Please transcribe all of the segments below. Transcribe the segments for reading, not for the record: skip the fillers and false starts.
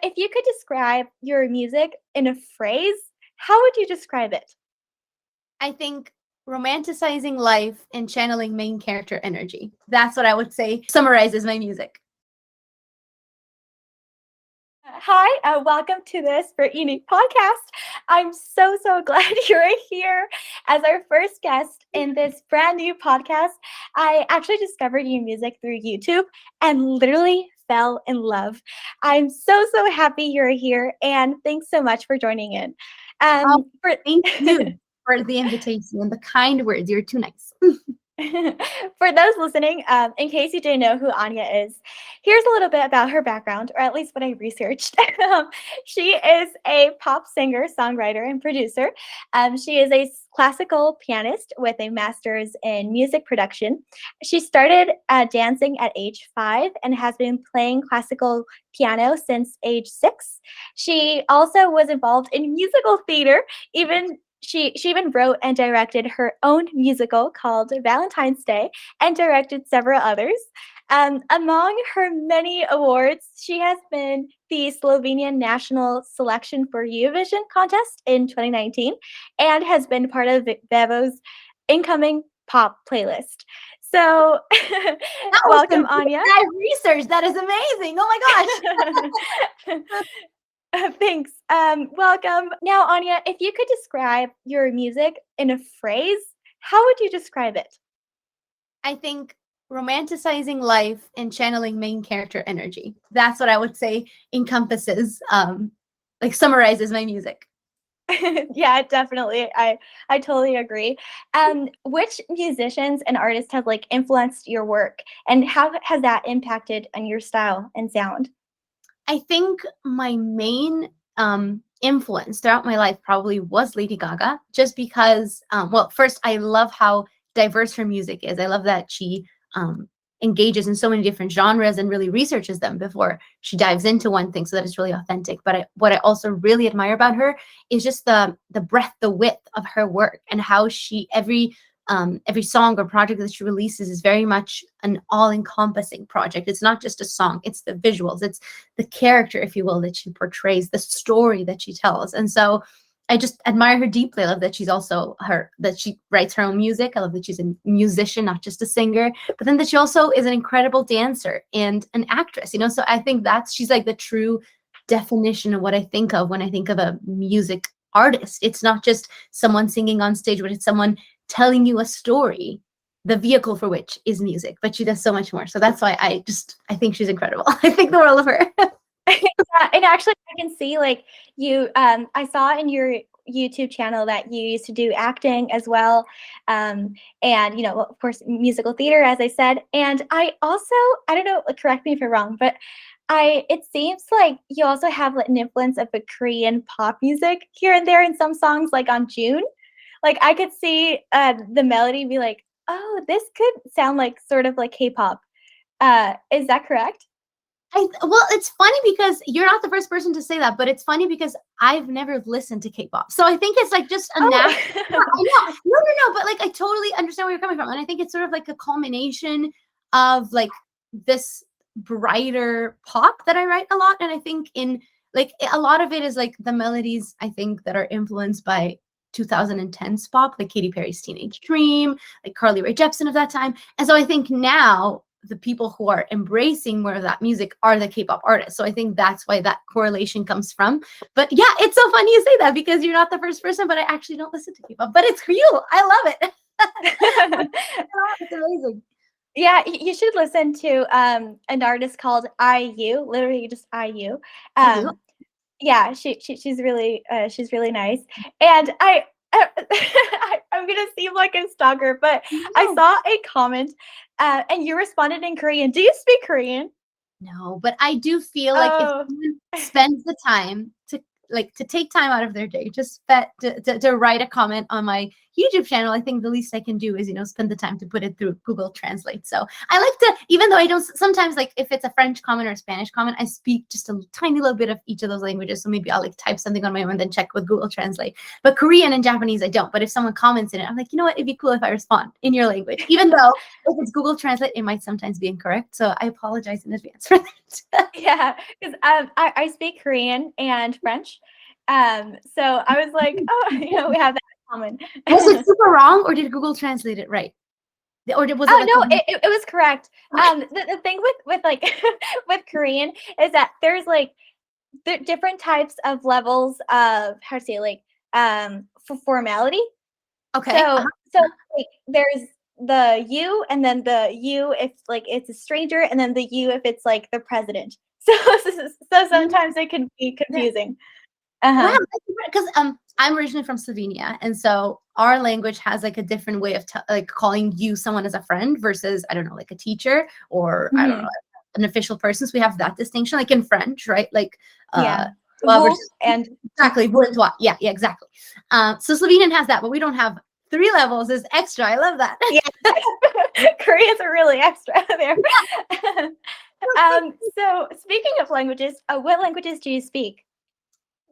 If you could describe your music in a phrase, how would you describe it? I think romanticizing life and channeling main character energy. That's what I would say summarizes my music. Hi, welcome to the Esprit Unnique podcast. I'm so glad you're here as our first guest in this brand new podcast. I actually discovered your music through YouTube and literally fell in love. I'm so happy you're here, and thanks so much for joining in. Oh, For thank you for the invitation and the kind words. You're too nice. For those listening, in case you didn't know who Anja is, here's a little bit about her background, or at least what I researched. She is a pop singer, songwriter, and producer. She is a classical pianist with a master's in music production. She started dancing at age 5 and has been playing classical piano since age 6. She also was involved in musical theater, even she even wrote and directed her own musical called Valentine's Day and directed several others. Among her many awards, she has been the Slovenian national selection for Eurovision contest in 2019 and has been part of Vevo's incoming pop playlist. So, That was welcome, some Anja. research. That is amazing. Oh my gosh. Thanks. Welcome. Now, Anja, if you could describe your music in a phrase, how would you describe it? I think romanticizing life and channeling main character energy. That's what I would say encompasses, summarizes my music. Yeah, definitely. I totally agree. Which musicians and artists have influenced your work, and how has that impacted on your style and sound? I think my main influence throughout my life probably was Lady Gaga, just because, first, I love how diverse her music is. I love that she engages in so many different genres and really researches them before she dives into one thing so that it's really authentic. But what I also really admire about her is just the breadth, the width of her work, and how every song or project that she releases is very much an all-encompassing project. It's not just a song, it's the visuals, it's the character, if you will, that she portrays, the story that she tells. And so I just admire her deeply. I love that that she writes her own music. I love that she's a musician, not just a singer, but then that she also is an incredible dancer and an actress, So I think she's like the true definition of what I think of when I think of a music artist. It's not just someone singing on stage, but it's someone telling you a story, the vehicle for which is music. But she does so much more. So that's why I think she's incredible. I think the world of her. Yeah, and actually, I can see you. I saw in your YouTube channel that you used to do acting as well, and of course, musical theater, as I said. And I don't know, correct me if I'm wrong, but it seems like you also have an influence of the Korean pop music here and there in some songs, like on June. Like I could see the melody be like, oh, this could sound like sort of like K-pop. Is that correct? Well, it's funny because you're not the first person to say that, but it's funny because I've never listened to K-pop. So I think it's like just a natural. I know. No, but I totally understand where you're coming from. And I think it's sort of like a culmination of this brighter pop that I write a lot. And I think in a lot of it is the melodies, I think, that are influenced by 2010s pop, like Katy Perry's Teenage Dream, like Carly Rae Jepsen of that time. And so I think now the people who are embracing more of that music are the K-pop artists. So I think that's why that correlation comes from. But yeah, it's so funny you say that because you're not the first person, but I actually don't listen to K-pop. But it's real. I love it. It's amazing. Yeah, you should listen to an artist called IU, literally just IU. I do. Yeah, she's really nice. And I'm gonna seem like a stalker, but I No. saw a comment and you responded in Korean. Do you speak Korean? No, but I do feel like if someone spends the time to like to take time out of their day just to write a comment on my YouTube channel, I think the least I can do is, spend the time to put it through Google Translate. So I like to, even though I don't, sometimes like if it's a French comment or a Spanish comment, I speak just a tiny little bit of each of those languages. So maybe I'll like type something on my own and then check with Google Translate. But Korean and Japanese, I don't. But if someone comments in it, I'm like, you know what, it'd be cool if I respond in your language, even though if it's Google Translate, it might sometimes be incorrect. So I apologize in advance for that. Yeah, because I speak Korean and French. So I was like, oh, we have that in common. Was it super wrong, or did Google translate it right? Or was it Oh like no, it was correct. The thing with like with Korean is that there's like different types of levels of how to say like for formality. okay? So like there's the you, and then the you if like it's a stranger, and then the you if it's like the president. So sometimes it can be confusing. Wow, Uh-huh. because I'm originally from Slovenia, and so our language has like a different way of like calling you someone as a friend versus, I don't know, like a teacher, or I don't know, Mhm. an official person. So we have that distinction, like in French, right? Like Yeah. toi Vous versus, and exactly, vous and toi. Yeah, exactly. So Slovenian has that, but we don't have 3 levels. Is extra. I love that. yeah, Koreans are really extra there. So speaking of languages, what languages do you speak?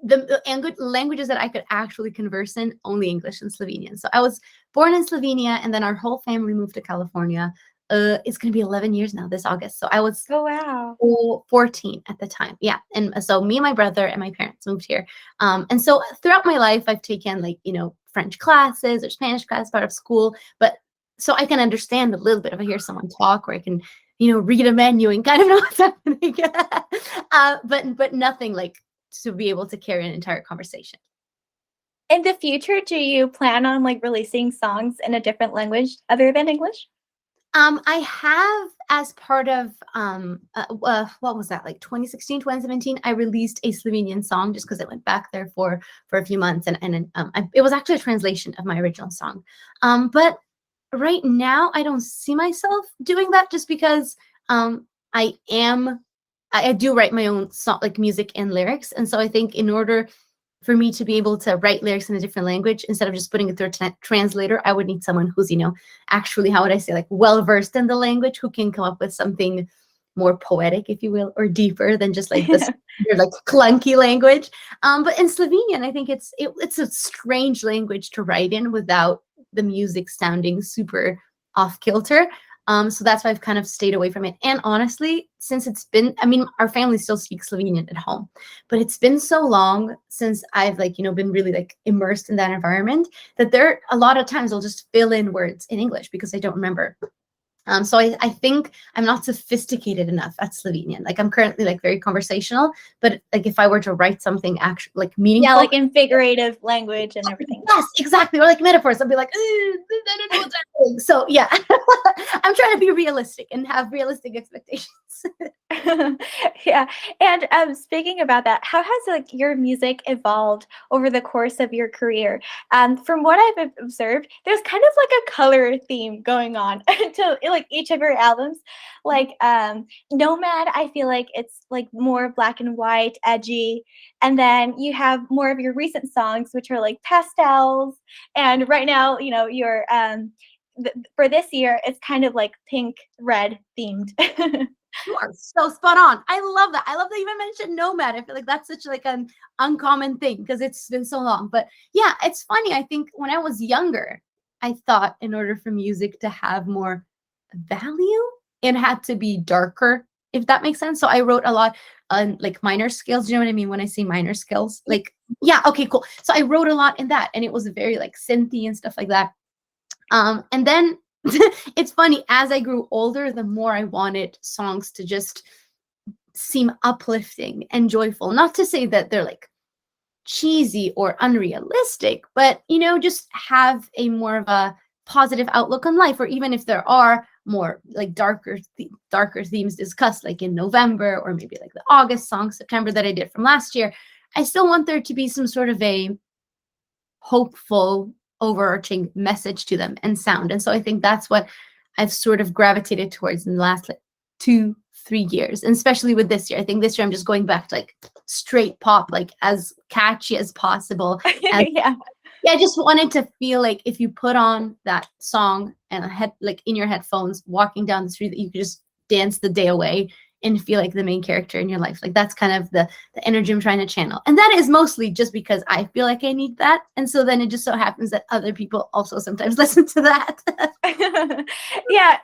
The languages that I could actually converse in, only English and Slovenian. So I was born in Slovenia, and then our whole family moved to California. It's going to be 11 years now this August. So I was Oh wow. 14 at the time. Yeah. And so me and my brother and my parents moved here. And so throughout my life, I've taken like, French classes or Spanish class part of school. But so I can understand a little bit if I hear someone talk, or I can, read a menu and kind of know what's happening. But nothing like to be able to carry an entire conversation. In the future, do you plan on like releasing songs in a different language other than English? I have, as part of what was that, like 2016, 2017, I released a Slovenian song just because I went back there for a few months, and it was actually a translation of my original song. But right now I don't see myself doing that, just because I am I do write my own song, like music and lyrics, and so I think in order for me to be able to write lyrics in a different language, instead of just putting it through a translator, I would need someone who's, actually, how would I say, like well versed in the language, who can come up with something more poetic, if you will, or deeper than just like this like clunky language. But in Slovenian, I think it's a strange language to write in without the music sounding super off kilter. So that's why I've kind of stayed away from it. And honestly, since our family still speaks Slovenian at home, but it's been so long since I've been really like immersed in that environment, that there a lot of times I'll just fill in words in English because I don't remember. So I think I'm not sophisticated enough at Slovenian. Like I'm currently like very conversational, but like if I were to write something actually like Yeah, meaningful, like in figurative language and everything. yes, exactly, or like metaphors, I'll be like, I don't know what's happening. So yeah, I'm trying to be realistic and have realistic expectations. Yeah. And speaking about that, how has like your music evolved over the course of your career? From what I've observed, there's kind of like a color theme going on to like each of your albums. Like Nomad, I feel like it's like more black and white, edgy. And then you have more of your recent songs, which are like pastels. And right now, your for this year, it's kind of like pink, red themed. You are so spot on. I love that. I love that you even mentioned Nomad. I feel like that's such like an uncommon thing because it's been so long. But yeah, it's funny. I think when I was younger, I thought in order for music to have more value, it had to be darker, if that makes sense. So I wrote a lot on like minor scales. Do you know what I mean when I say minor scales? Like, yeah, okay, cool. So I wrote a lot in that, and it was very like synthy and stuff like that. And then it's funny, as I grew older, the more I wanted songs to just seem uplifting and joyful. Not to say that they're like cheesy or unrealistic, but just have a more of a positive outlook on life. Or even if there are more like darker themes discussed, like in November, or maybe like the August song, September, that I did from last year, I still want there to be some sort of a hopeful overarching message to them and sound. And so I think that's what I've sort of gravitated towards in the last like 2 3 years, and especially with this year. I think this year I'm just going back to like straight pop, like as catchy as possible. And Yeah. yeah, I just wanted to feel like if you put on that song and like in your headphones, walking down the street, that you could just dance the day away and feel like the main character in your life. Like that's kind of the energy I'm trying to channel. And that is mostly just because I feel like I need that. And so then it just so happens that other people also sometimes listen to that. Yeah,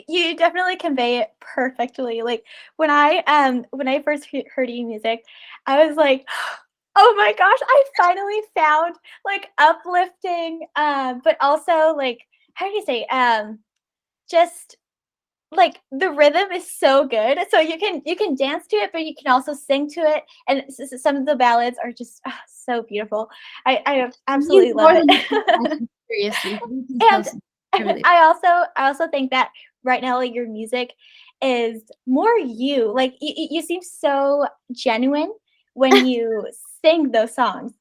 you definitely convey it perfectly. Like when I first heard your music, I was like, oh my gosh, I finally found like uplifting, but also like, how do you say, just like the rhythm is so good, so you can dance to it, but you can also sing to it, and some of the ballads are just so beautiful. I It means absolutely love more than you can it. imagine, seriously. Thank you so, And so much. I really I also think that right now, like, your music is more you. Like, you seem so genuine when you sing those songs.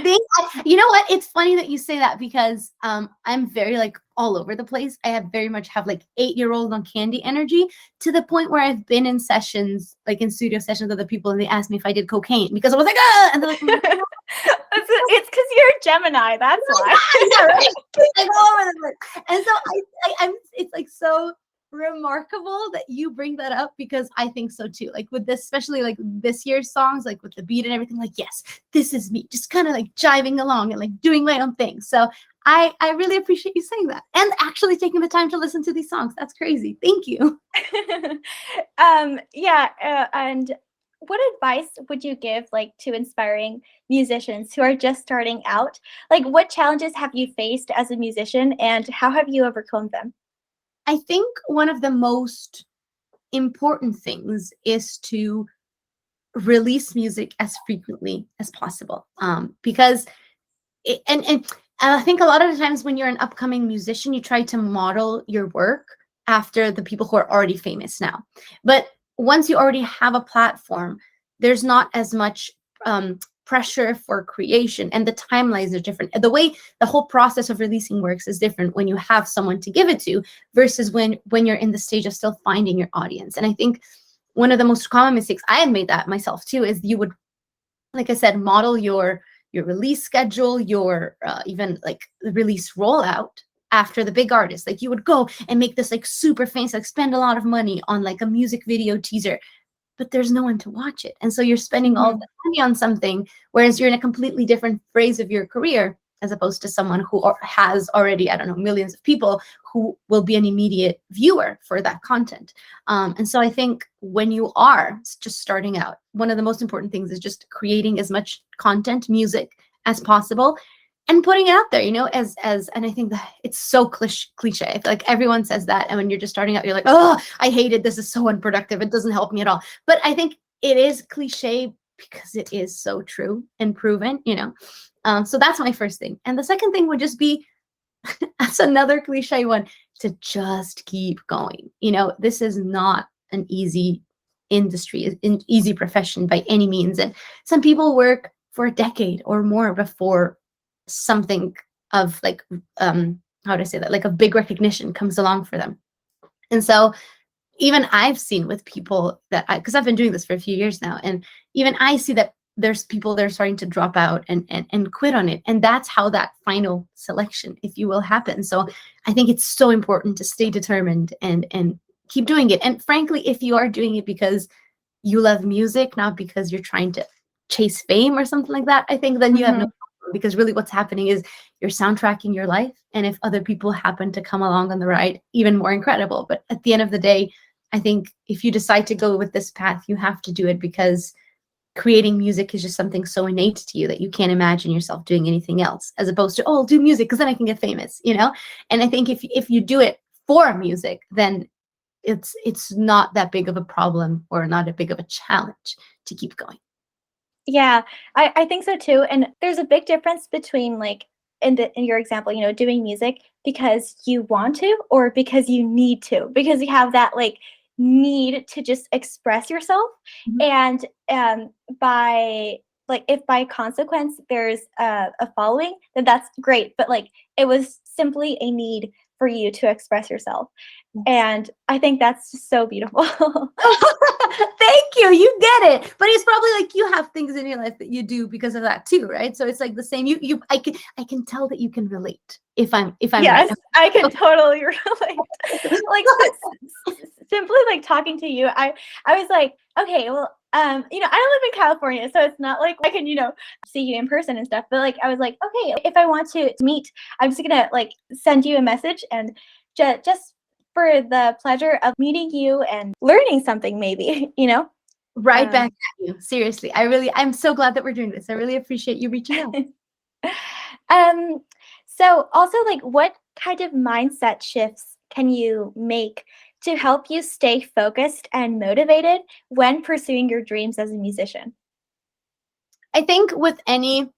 think you know what? It's funny that you say that because I'm very like all over the place. I have very much have like 8-year-old on candy energy to the point where I've been in sessions, like in studio sessions with other people, and they asked me if I did cocaine because I was like, ah, and they're like, It's because you're a Gemini, that's why. yeah, right. Like all over the place. And so I'm it's like so remarkable that you bring that up because I think so too. Like with this, especially like this year's songs, like with the beat and everything, like, yes, this is me, just kind of like jiving along and like doing my own thing. So I really appreciate you saying that and actually taking the time to listen to these songs. That's crazy. Thank you. Yeah, and what advice would you give, like, to inspiring musicians who are just starting out? Like, what challenges have you faced as a musician, and how have you overcome them? I think one of the most important things is to release music as frequently as possible, because and I think a lot of the times when you're an upcoming musician, you try to model your work after the people who are already famous now. But once you already have a platform, there's not as much pressure for creation, and the timelines are different. The way the whole process of releasing works is different when you have someone to give it to versus when you're in the stage of still finding your audience. And I think one of the most common mistakes, I had made that myself too, is you would, like I said, model your release schedule, your even like the release rollout after the big artist. Like you would go and make this like super famous, like spend a lot of money on like a music video teaser, but there's no one to watch it. And so you're spending all Mhm. the money on something, whereas you're in a completely different phase of your career, as opposed to someone who has already, I don't know, millions of people who will be an immediate viewer for that content. And so I think when you are just starting out, one of the most important things is just creating as much content, music as possible, and putting it out there, you know, as and I think that it's so cliche. I feel like everyone says that, and when you're just starting out, you're like, oh, I hate it. This is so unproductive. It doesn't help me at all. But I think it is cliche because it is so true and proven, you know. So that's my first thing. And the second thing would just be, that's another cliche one, to just keep going. You know, this is not an easy industry, an easy profession by any means. And some people work for a decade or more before something of like, how do I say that? Like a big recognition comes along for them. And so even I've seen with people that because I've been doing this for a few years now, and even I see that there's people that are starting to drop out and quit on it. And that's how that final selection, if you will, happens. So I think it's so important to stay determined and keep doing it. And frankly, if you are doing it because you love music, not because you're trying to chase fame or something like that, I think then you have no Mhm. problem, because really what's happening is you're soundtracking your life. And if other people happen to come along on the ride, even more incredible. But at the end of the day, I think if you decide to go with this path, you have to do it because creating music is just something so innate to you that you can't imagine yourself doing anything else, as opposed to, oh, I'll do music because then I can get famous, you know? And I think if you do it for music, then it's not that big of a problem or not a big of a challenge to keep going. Yeah, I think so too. And there's a big difference between, like, in your example, you know, doing music because you want to or because you need to, because you have that like need to just express yourself. Mhm. And by like, if by consequence there's a following, then that's great. But like, it was simply a need for you to express yourself. And I think that's just so beautiful. Thank you. You get it. But it's probably like you have things in your life that you do because of that too, right? So it's like the same. I can tell that you can relate if I'm right. Yes, I can totally relate. Like simply like talking to you, I was like, okay, well, you know, I don't live in California, so it's not like I can, you know, see you in person and stuff. But like, I was like, okay, if I want to meet, I'm just gonna like send you a message and just for the pleasure of meeting you and learning something, maybe, you know. Right back at you. Seriously. I'm so glad that we're doing this. I really appreciate you reaching out. So also like what kind of mindset shifts can you make to help you stay focused and motivated when pursuing your dreams as a musician? I think with any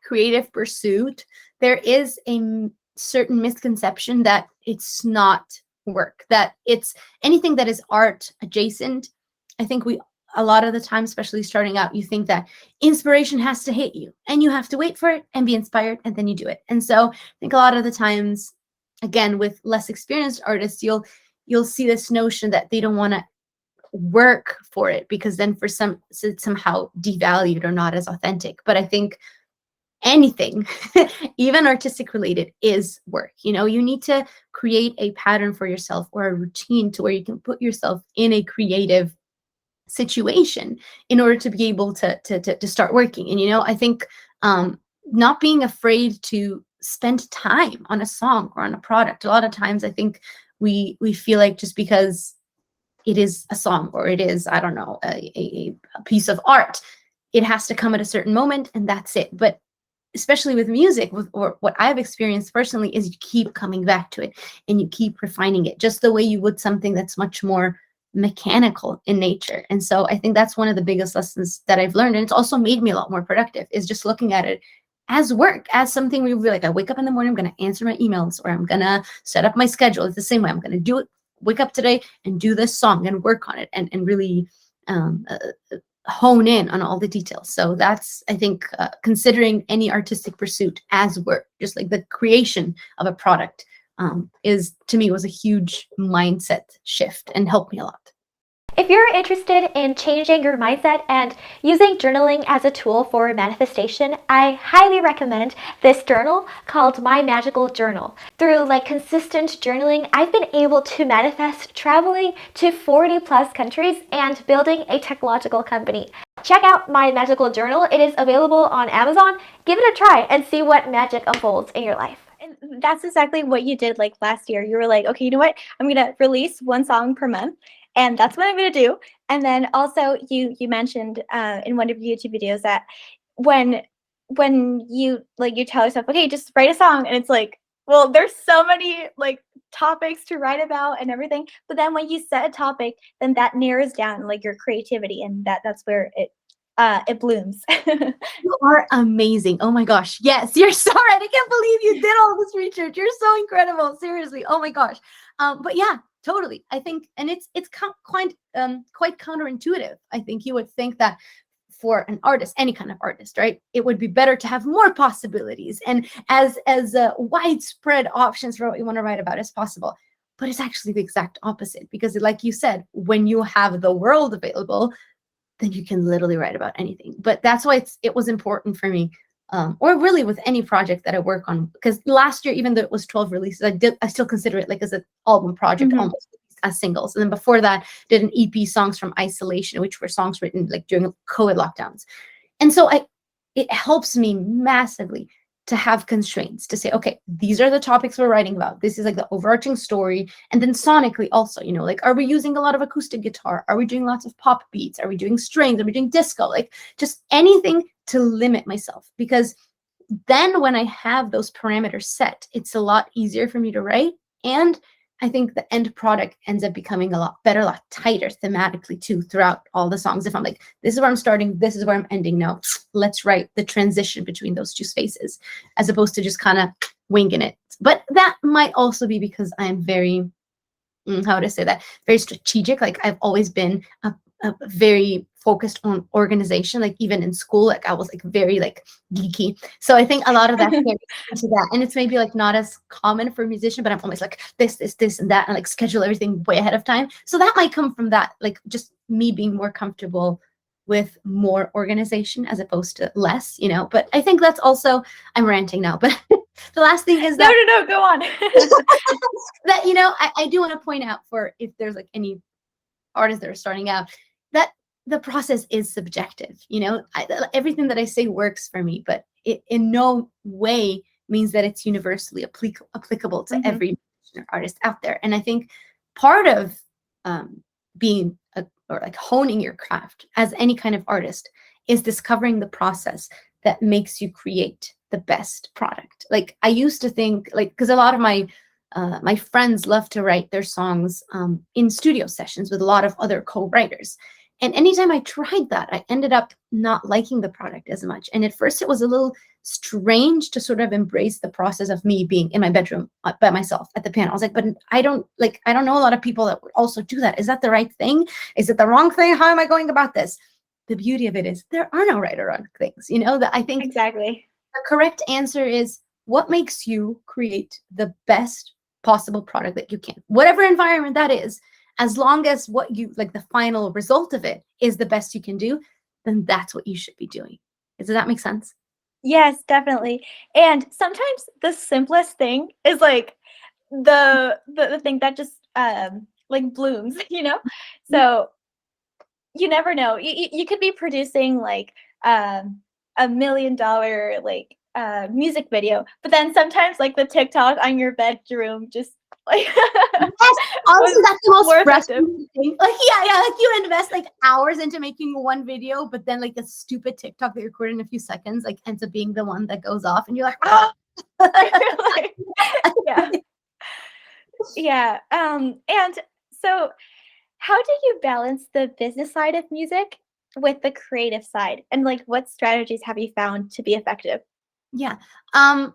creative pursuit, there is a certain misconception that it's not work, that it's anything that is art adjacent. I think a lot of the time, especially starting out, you think that inspiration has to hit you and you have to wait for it and be inspired and then you do it. And so I think a lot of the times, again, with less experienced artists, you'll see this notion that they don't want to work for it because then for some it's somehow devalued or not as authentic. But I think anything, even artistic related, is work. You know, you need to create a pattern for yourself or a routine to where you can put yourself in a creative situation in order to be able to start working. And, you know, I think not being afraid to spend time on a song or on a product. A lot of times I think we feel like just because it is a song or it is, I don't know, a piece of art, it has to come at a certain moment and that's it. But especially with music, or what I've experienced personally, is you keep coming back to it and you keep refining it just the way you would something that's much more mechanical in nature. And so I think that's one of the biggest lessons that I've learned. And it's also made me a lot more productive, is just looking at it as work, as something where you'll be like, I wake up in the morning, I'm going to answer my emails, or I'm going to set up my schedule. It's the same way. I'm going to do it, wake up today and do this song and work on it and really hone in on all the details. So that's, I think, considering any artistic pursuit as work, just like the creation of a product, is, to me, was a huge mindset shift and helped me a lot. If you're interested in changing your mindset and using journaling as a tool for manifestation, I highly recommend this journal called My Magical Journal. Through like consistent journaling, I've been able to manifest traveling to 40 plus countries and building a technological company. Check out My Magical Journal. It is available on Amazon. Give it a try and see what magic unfolds in your life. And that's exactly what you did like last year. You were like, okay, you know what? I'm going to release one song per month. And that's what I'm going to do. And then also you mentioned in one of your YouTube videos that when you like, you tell yourself, okay, just write a song. And it's like, well, there's so many like topics to write about and everything. But then when you set a topic, then that narrows down like your creativity. And that's where it blooms. You are amazing. Oh my gosh. Yes, you're so right. I can't believe you did all this research. You're so incredible. Seriously. Oh my gosh. But yeah, totally. I think, and it's quite counterintuitive. I think you would think that for an artist, any kind of artist, right, it would be better to have more possibilities and as widespread options for what you want to write about as possible. But it's actually the exact opposite, because like you said, when you have the world available, then you can literally write about anything. But that's why it was important for me, or really with any project that I work on, because last year, even though it was 12 releases, I still consider it like as an album project, almost as singles. And then before that, did an EP, Songs from Isolation, which were songs written like during COVID lockdowns. And so it helps me massively to have constraints, to say, okay, these are the topics we're writing about. This is like the overarching story. And then sonically also, you know, like, are we using a lot of acoustic guitar? Are we doing lots of pop beats? Are we doing strings? Are we doing disco? Like just anything to limit myself. Because then when I have those parameters set, it's a lot easier for me to write. And I think the end product ends up becoming a lot better, a lot tighter thematically too throughout all the songs. If I'm like, this is where I'm starting, this is where I'm ending, now let's write the transition between those two spaces, as opposed to just kind of winging it. But that might also be because I'm very, how would I say that? Very strategic. Like I've always been a very focused on organization. Like even in school, like I was like very like geeky. So I think a lot of that carries into that. And it's maybe like not as common for a musician, but I'm always like this, and that, and like schedule everything way ahead of time. So that might come from that, like just me being more comfortable with more organization as opposed to less, you know. But I think that's also, I'm ranting now, but the last thing is that No, go on. that, you know, I do want to point out, for if there's like any artists that are starting out, that the process is subjective. You know, everything that I say works for me, but it in no way means that it's universally applicable to every artist out there. And I think part of being or like honing your craft as any kind of artist is discovering the process that makes you create the best product. Like I used to think, like, because a lot of my friends love to write their songs in studio sessions with a lot of other co-writers. And anytime I tried that, I ended up not liking the product as much. And at first it was a little strange to sort of embrace the process of me being in my bedroom by myself at the piano. I was like, but I don't know a lot of people that would also do that. Is that the right thing? Is it the wrong thing? How am I going about this? The beauty of it is there are no right or wrong things, you know, that I think Exactly. the correct answer is what makes you create the best possible product that you can, whatever environment that is. As long as what you like, the final result of it is the best you can do, then that's what you should be doing. Does that make sense? Yes, definitely. And sometimes the simplest thing is like the thing that just like blooms, you know? So you never know. You could be producing like $1 million like music video, but then sometimes like the TikTok on your bedroom just like Yes, honestly, was that's the most more effective. frustrating thing. Like, yeah, like you invest like hours into making one video, but then like a stupid TikTok that you recorded in a few seconds like ends up being the one that goes off, and you're like, ah. Like, yeah. Yeah. And so how do you balance the business side of music with the creative side? And like what strategies have you found to be effective? Yeah. Um,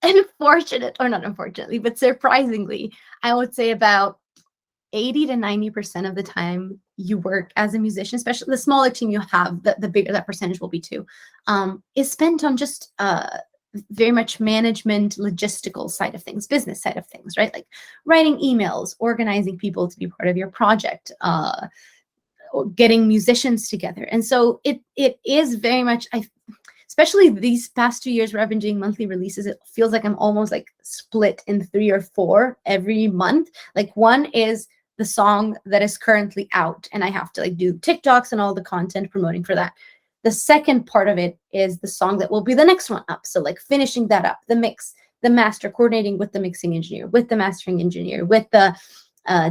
unfortunate, or not unfortunately, but surprisingly, I would say about 80 to 90% of the time you work as a musician, especially the smaller team you have, the bigger that percentage will be too, is spent on just very much management, logistical side of things, business side of things, right? Like writing emails, organizing people to be part of your project, or getting musicians together. And so it is very much, especially these past 2 years where I've been doing monthly releases, it feels like I'm almost like split in 3 or 4 every month. Like one is the song that is currently out, and I have to like do TikToks and all the content promoting for that. The second part of it is the song that will be the next one up. So like finishing that up, the mix, the master, coordinating with the mixing engineer, with the mastering engineer, with the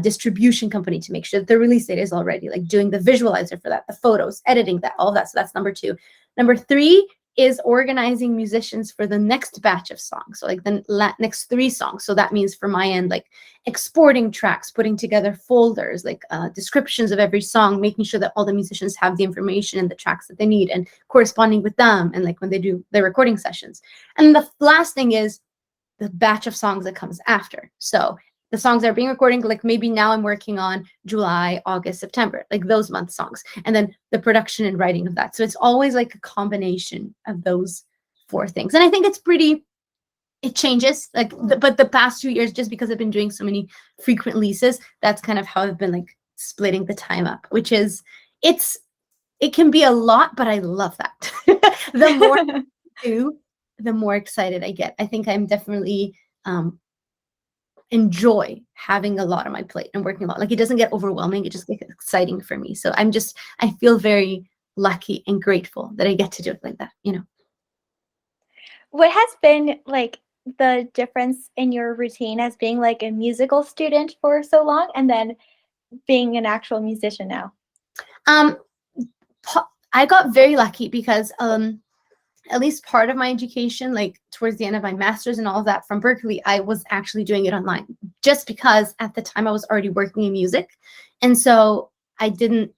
distribution company to make sure that the release date is already, like doing the visualizer for that, the photos, editing that, all of that. So that's number 2. Number 3 is organizing musicians for the next batch of songs. So like the next 3 songs. So that means for my end, like exporting tracks, putting together folders, like descriptions of every song, making sure that all the musicians have the information and the tracks that they need, and corresponding with them. And like when they do their recording sessions. And the last thing is the batch of songs that comes after. So the songs that are being recorded, like maybe now I'm working on July, August, September, like those month songs, and then the production and writing of that. So it's always like a combination of those 4 things. And I think it changes, like, but the past 2 years, just because I've been doing so many frequent leases, that's kind of how I've been like splitting the time up, which is, it can be a lot, but I love that. The more I do, the more excited I get. I think I'm definitely, enjoy having a lot on my plate and working a lot. Like it doesn't get overwhelming. It just gets exciting for me. So I feel very lucky and grateful that I get to do it like that, you know. What has been like the difference in your routine as being like a musical student for so long and then being an actual musician now? Um, I got very lucky because at least part of my education, like towards the end of my master's and all of that from Berkeley, I was actually doing it online, just because at the time I was already working in music. And so I didn't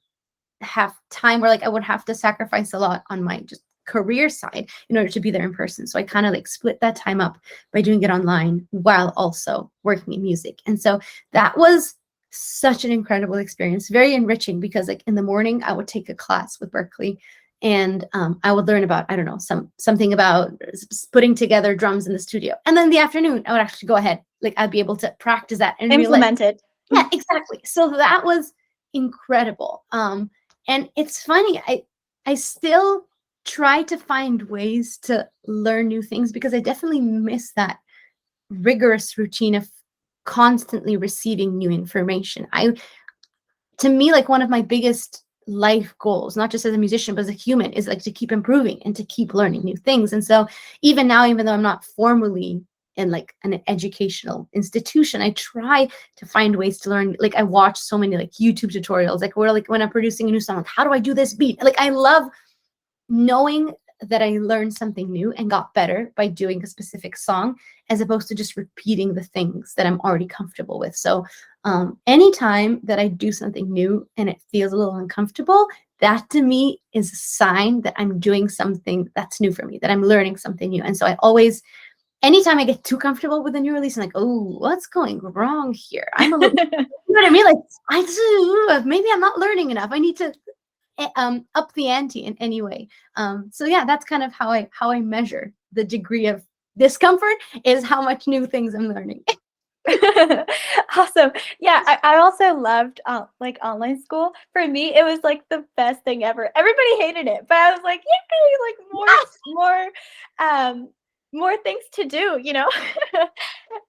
have time where like I would have to sacrifice a lot on my just career side in order to be there in person. So I kind of like split that time up by doing it online while also working in music. And so that was such an incredible experience, very enriching, because like in the morning I would take a class with Berkeley, and I would learn about, I don't know, something about putting together drums in the studio, and then in the afternoon I would actually go ahead, like I'd be able to practice that and realize, Implemented. yeah, exactly. So that was incredible. And it's funny, I still try to find ways to learn new things, because I definitely miss that rigorous routine of constantly receiving new information. To me, like one of my biggest life goals, not just as a musician, but as a human, is like to keep improving and to keep learning new things. And so even now, even though I'm not formally in like an educational institution, I try to find ways to learn. Like I watch so many like YouTube tutorials, like where like when I'm producing a new song, like how do I do this beat? Like I love knowing that I learned something new and got better by doing a specific song, as opposed to just repeating the things that I'm already comfortable with. So anytime that I do something new and it feels a little uncomfortable, that to me is a sign that I'm doing something that's new for me, that I'm learning something new. And so I always, anytime I get too comfortable with a new release, I'm like, oh, what's going wrong here? I'm a little, you know what I mean? Like, maybe I'm not learning enough. I need to up the ante in any way. So yeah, that's kind of how I measure the degree of discomfort, is how much new things I'm learning. Awesome. Yeah, I also loved like online school. For me, it was like the best thing ever. Everybody hated it, but I was like, yay, like more things to do, you know?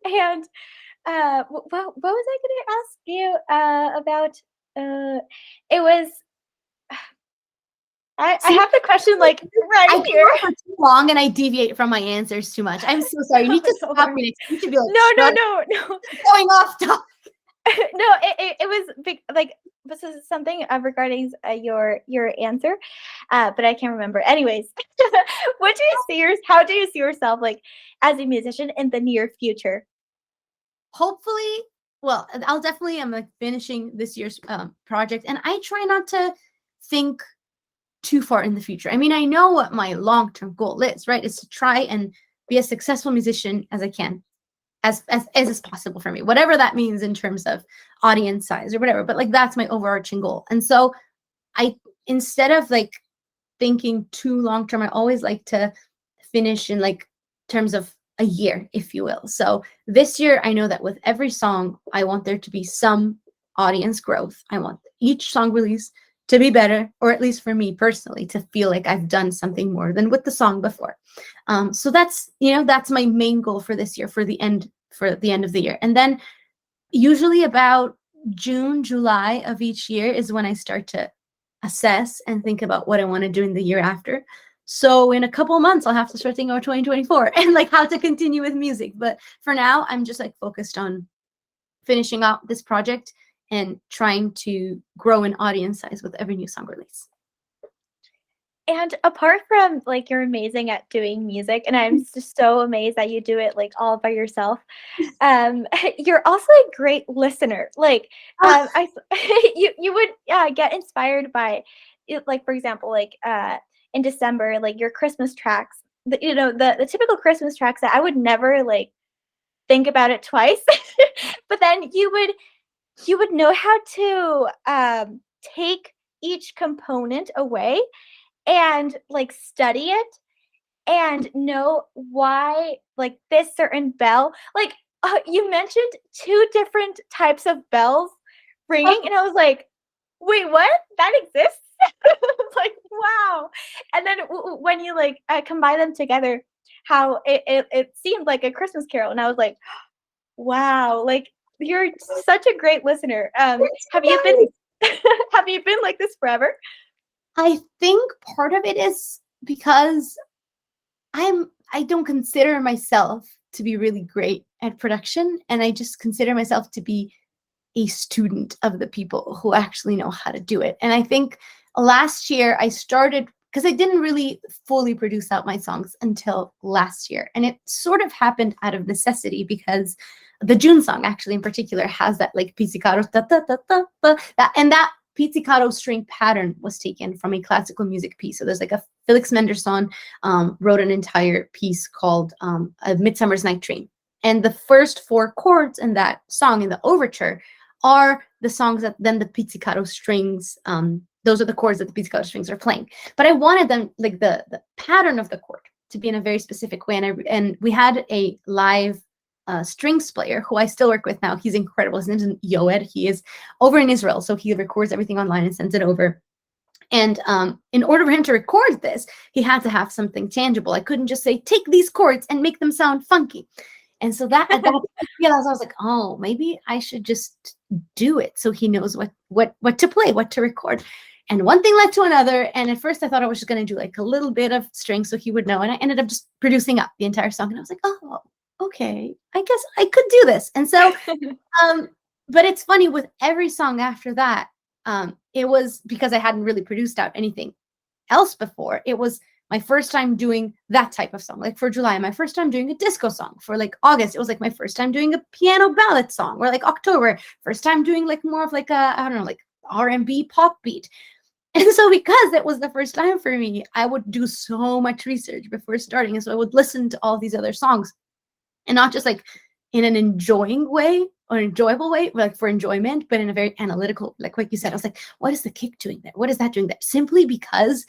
And what was I gonna ask you about? It was I See, have the question like I right go here. on for too long and I deviate from my answers too much. I'm so sorry. You need to No stop worries. me. You need to be like, No, no, shut no, no. going off topic. No, it was big, like this is something regarding your answer, but I can't remember. Anyways, what do you see how do you see yourself like as a musician in the near future? Hopefully, well, I'll definitely, I'm like finishing this year's project, and I try not to think too far in the future. I mean, I know what my long-term goal is, right? Is to try and be a successful musician as I can, as is possible for me, whatever that means in terms of audience size or whatever. But like that's my overarching goal. And so I, instead of like thinking too long term, I always like to finish in like terms of a year, if you will. So this year, I know that with every song, I want there to be some audience growth. I want each song release to be better, or at least for me personally, to feel like I've done something more than with the song before. So that's, that's my main goal for this year, for the end of the year. And then usually about June, July of each year is when I start to assess and think about what I want to do in the year after. So in a couple of months, I'll have to start thinking about 2024 and like how to continue with music. But for now, I'm just like focused on finishing out this project and trying to grow an audience size with every new song release. And apart from like you're amazing at doing music, and I'm just so amazed that you do it like all by yourself. You're also a great listener. Like, I you would get inspired by, like for example, like in December, like your Christmas tracks. The typical Christmas tracks that I would never like think about it twice, but then you would know how to take each component away and like study it and know why like this certain bell like you mentioned two different types of bells ringing and I was like, wait, what? That exists? Like, wow. And then when you like combine them together, how it seemed like a Christmas carol, and I was like, wow, like you're such a great listener. Have you been have you been like this forever? I think part of it is because I don't consider myself to be really great at production, and I just consider myself to be a student of the people who actually know how to do it. And I think last year I started, because I didn't really fully produce out my songs until last year. And it sort of happened out of necessity, because the June song actually in particular has that like pizzicato, da, da, da, da, da, that pizzicato string pattern was taken from a classical music piece. So there's like a Felix Mendelssohn wrote an entire piece called A Midsummer's Night Dream. And the first four chords in that song, in the overture, are the songs that then the pizzicato strings, those are the chords that the pizzicato strings are playing. But I wanted them, like the pattern of the chord to be in a very specific way. And we had a live strings player who I still work with now. He's incredible. His name is Yoed. He is over in Israel, so he records everything online and sends it over. And in order for him to record this, he had to have something tangible. I couldn't just say, take these chords and make them sound funky. And so that, at that realized, I was like, oh, maybe I should just do it so he knows what to play, what to record. And one thing led to another. And at first I thought I was just going to do like a little bit of string so he would know. And I ended up just producing up the entire song. And I was like, oh, okay, I guess I could do this. And so, but it's funny, with every song after that, it was because I hadn't really produced out anything else before. It was my first time doing that type of song. Like for July, my first time doing a disco song. For like August, it was like my first time doing a piano ballad song. Or like October, first time doing like more of like a, I don't know, like R&B pop beat. And so because it was the first time for me, I would do so much research before starting. And so I would listen to all these other songs, and not just like in an enjoying way or enjoyable way, like for enjoyment, but in a very analytical, like you said, I was like, what is the kick doing there? What is that doing there? Simply because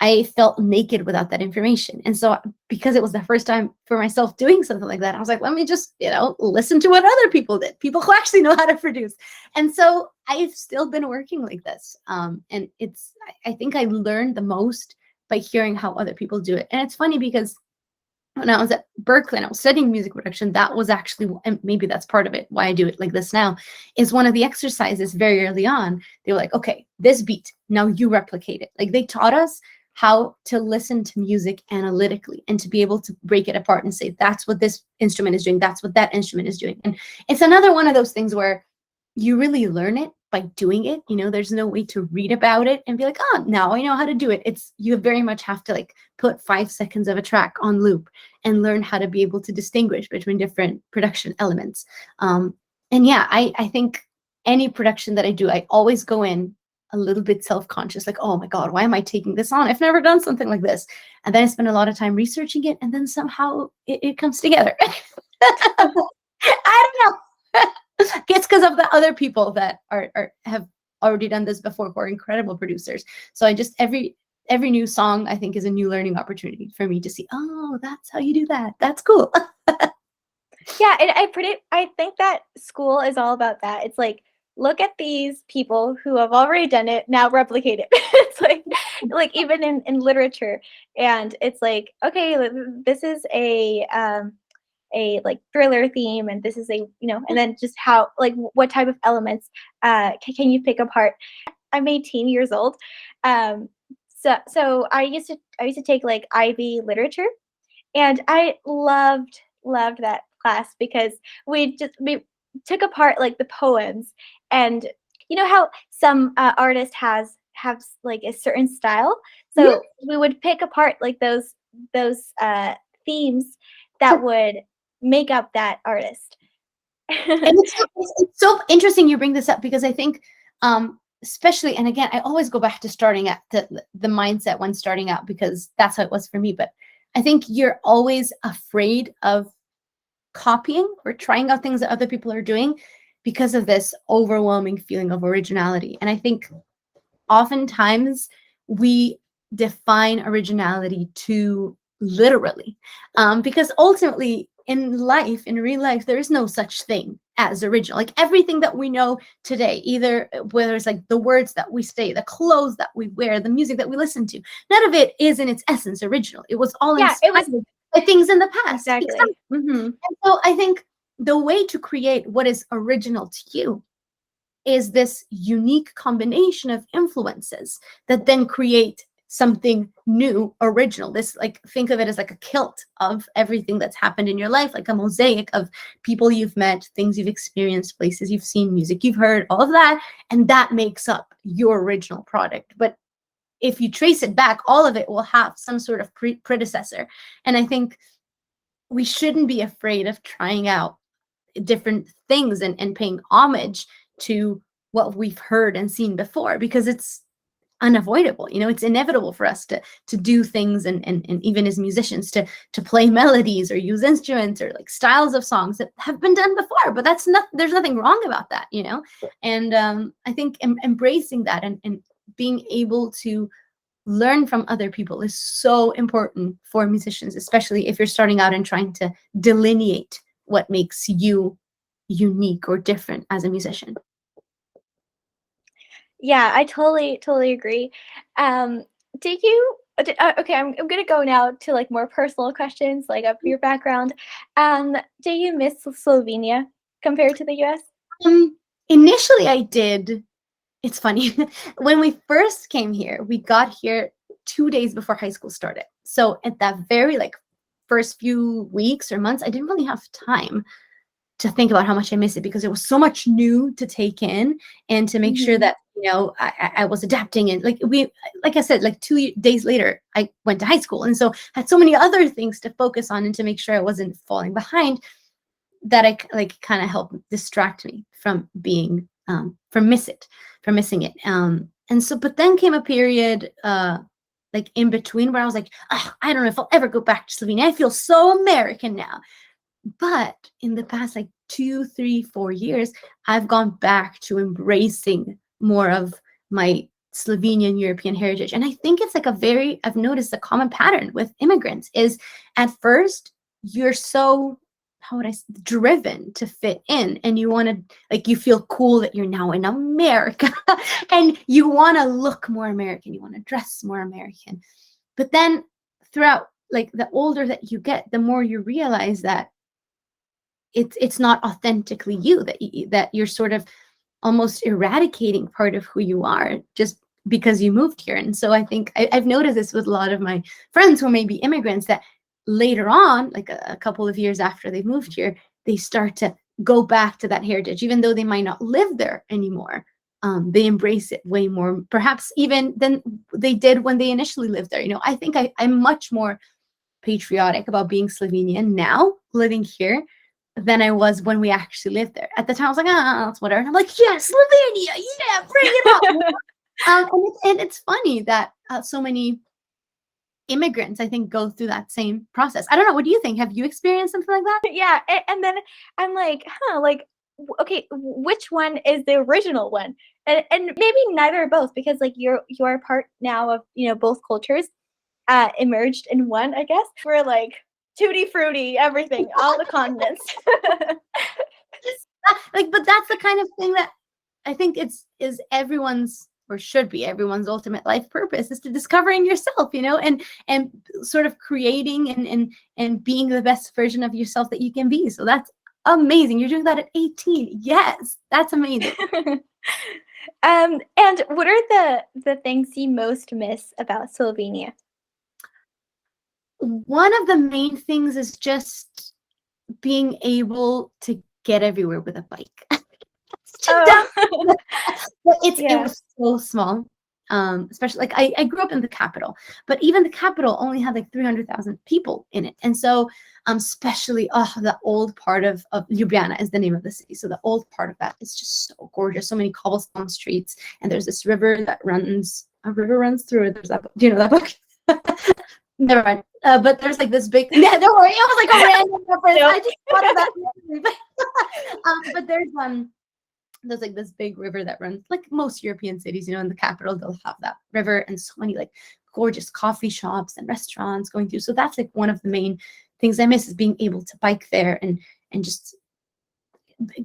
I felt naked without that information. And so because it was the first time for myself doing something like that, I was like, let me just, listen to what other people did, people who actually know how to produce. And so I've still been working like this. And I think I learned the most by hearing how other people do it. And it's funny because when I was at Berkeley and I was studying music production, that was actually, and maybe that's part of it, why I do it like this now, is one of the exercises very early on. They were like, okay, this beat, now you replicate it. Like they taught us how to listen to music analytically and to be able to break it apart and say, that's what this instrument is doing, that's what that instrument is doing. And it's another one of those things where you really learn it by doing it. There's no way to read about it and be like, oh, now I know how to do it. You very much have to like put 5 seconds of a track on loop and learn how to be able to distinguish between different production elements. And yeah, I think any production that I do, I always go in a little bit self-conscious, like, oh my God, why am I taking this on? I've never done something like this. And then I spend a lot of time researching it, and then somehow it comes together. I don't know. It's because of the other people that have already done this before, who are incredible producers. So I just, every new song I think is a new learning opportunity for me to see, oh, that's how you do that. That's cool. Yeah, and I think that school is all about that. It's like, look at these people who have already done it, now replicate it. It's like even in literature, and it's like, okay, this is a like thriller theme, and this is a, and then just how, like, what type of elements can you pick apart. I'm 18 years old, so I used to take like IB literature, and I loved that class because we took apart like the poems, and how some artist have like a certain style, so we would pick apart like those themes that would make up that artist. And it's so interesting you bring this up, because I think especially, and again, I always go back to starting at the mindset when starting out, because that's how it was for me. But I think you're always afraid of copying or trying out things that other people are doing because of this overwhelming feeling of originality. And I think oftentimes we define originality too literally, because ultimately in real life, there is no such thing as original. Like everything that we know today, either whether it's like the words that we say, the clothes that we wear, the music that we listen to, none of it is in its essence original. It was all inspired by things in the past. Exactly. Mm-hmm. And so I think the way to create what is original to you is this unique combination of influences that then create something new, original. This, like, think of it as like a kilt of everything that's happened in your life, like a mosaic of people you've met, things you've experienced, places you've seen, music you've heard, all of that. And that makes up your original product. But if you trace it back, all of it will have some sort of predecessor. And I think we shouldn't be afraid of trying out different things and paying homage to what we've heard and seen before, because unavoidable. You know, it's inevitable for us to do things, and even as musicians to play melodies or use instruments or like styles of songs that have been done before. But that's not, there's nothing wrong about that, you know. And I think embracing that and being able to learn from other people is so important for musicians, especially if you're starting out and trying to delineate what makes you unique or different as a musician. Yeah, I totally agree. Do you okay, I'm gonna go now to like more personal questions, like of your background. Do you miss Slovenia compared to the US? Um, Initially I did. It's funny. When we first came here, we got here 2 days before high school started. So at that very like first few weeks or months, I didn't really have time to think about how much I miss it, because it was so much new to take in, and to make sure Mhm. that, you know, I was adapting. And like I said, like 2 days later, I went to high school, and so had so many other things to focus on and to make sure I wasn't falling behind, that I like kind of helped distract me from being from missing it. And so, but then came a period like in between where I was like, "Ugh, I don't know if I'll ever go back to Slovenia. I feel so American now." But in the past like 2, 3, 4 years, I've gone back to embracing more of my Slovenian European heritage. And I think it's like I've noticed a common pattern with immigrants is, at first you're so, how would I say, driven to fit in, and you want to, like, you feel cool that you're now in America and you want to look more American, you want to dress more American. But then throughout, like, the older that you get, the more you realize that it's not authentically you, that you're sort of almost eradicating part of who you are just because you moved here. And so I think I've noticed this with a lot of my friends who may be immigrants, that later on, like a couple of years after they've moved here, they start to go back to that heritage, even though they might not live there anymore. They embrace it way more, perhaps even than they did when they initially lived there. You know, I think I'm much more patriotic about being Slovenian now, living here, than I was when we actually lived there. At the time, I was like, ah, it's whatever. And I'm like, yes, Slovenia, yeah, bring it on. And it's funny that so many immigrants, I think, go through that same process. I don't know. What do you think? Have you experienced something like that? Yeah, and then I'm like, huh, like, okay, which one is the original one? And maybe neither or both, because like you're part now of, you know, both cultures emerged in one, I guess. We're like tutti frutti, everything, all the continents. Like, but that's the kind of thing that I think is everyone's, or should be everyone's, ultimate life purpose, is to discovering yourself, you know, and sort of creating and being the best version of yourself that you can be. So that's amazing. You're doing that at 18. Yes, that's amazing. And what are the things you most miss about Slovenia? One of the main things is just being able to get everywhere with a bike. It's such a dumb, Oh, but it yeah. was so small. Especially, like, I grew up in the capital, but even the capital only had like 300,000 people in it. And so especially the old part of Ljubljana is the name of the city. So the old part of that is just so gorgeous. So many cobblestone streets, and there's this river that runs, a river runs through it. There's that, do you know that book? Never mind. But there's like this big, yeah, don't worry, it was like a random reference. Nope. I just thought of that. But there's like this big river that runs, like most European cities, you know, in the capital, they'll have that river, and so many like gorgeous coffee shops and restaurants going through. So that's like one of the main things I miss, is being able to bike there and just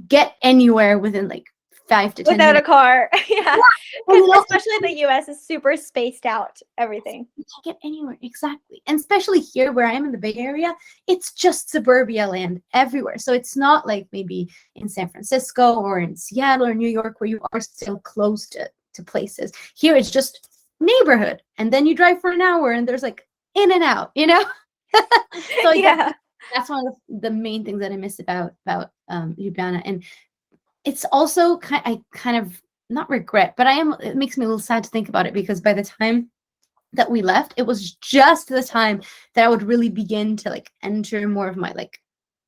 get anywhere within like 5 to 10 Without a minutes. car. Yeah. And, Because you know, especially the US is super spaced out, everything. you can't get anywhere, exactly. And especially here where I am in the Bay Area, it's just suburbia land everywhere. So it's not like maybe in San Francisco or in Seattle or New York, where you are still close to places. Here it's just neighborhood, and then you drive for an hour and there's like in and out, you know. So I guess Yeah. that's one of the main things that I miss about Ljubljana. And it's also I kind of, not regret, but it makes me a little sad to think about it, because by the time that we left, it was just the time that I would really begin to like enter more of my like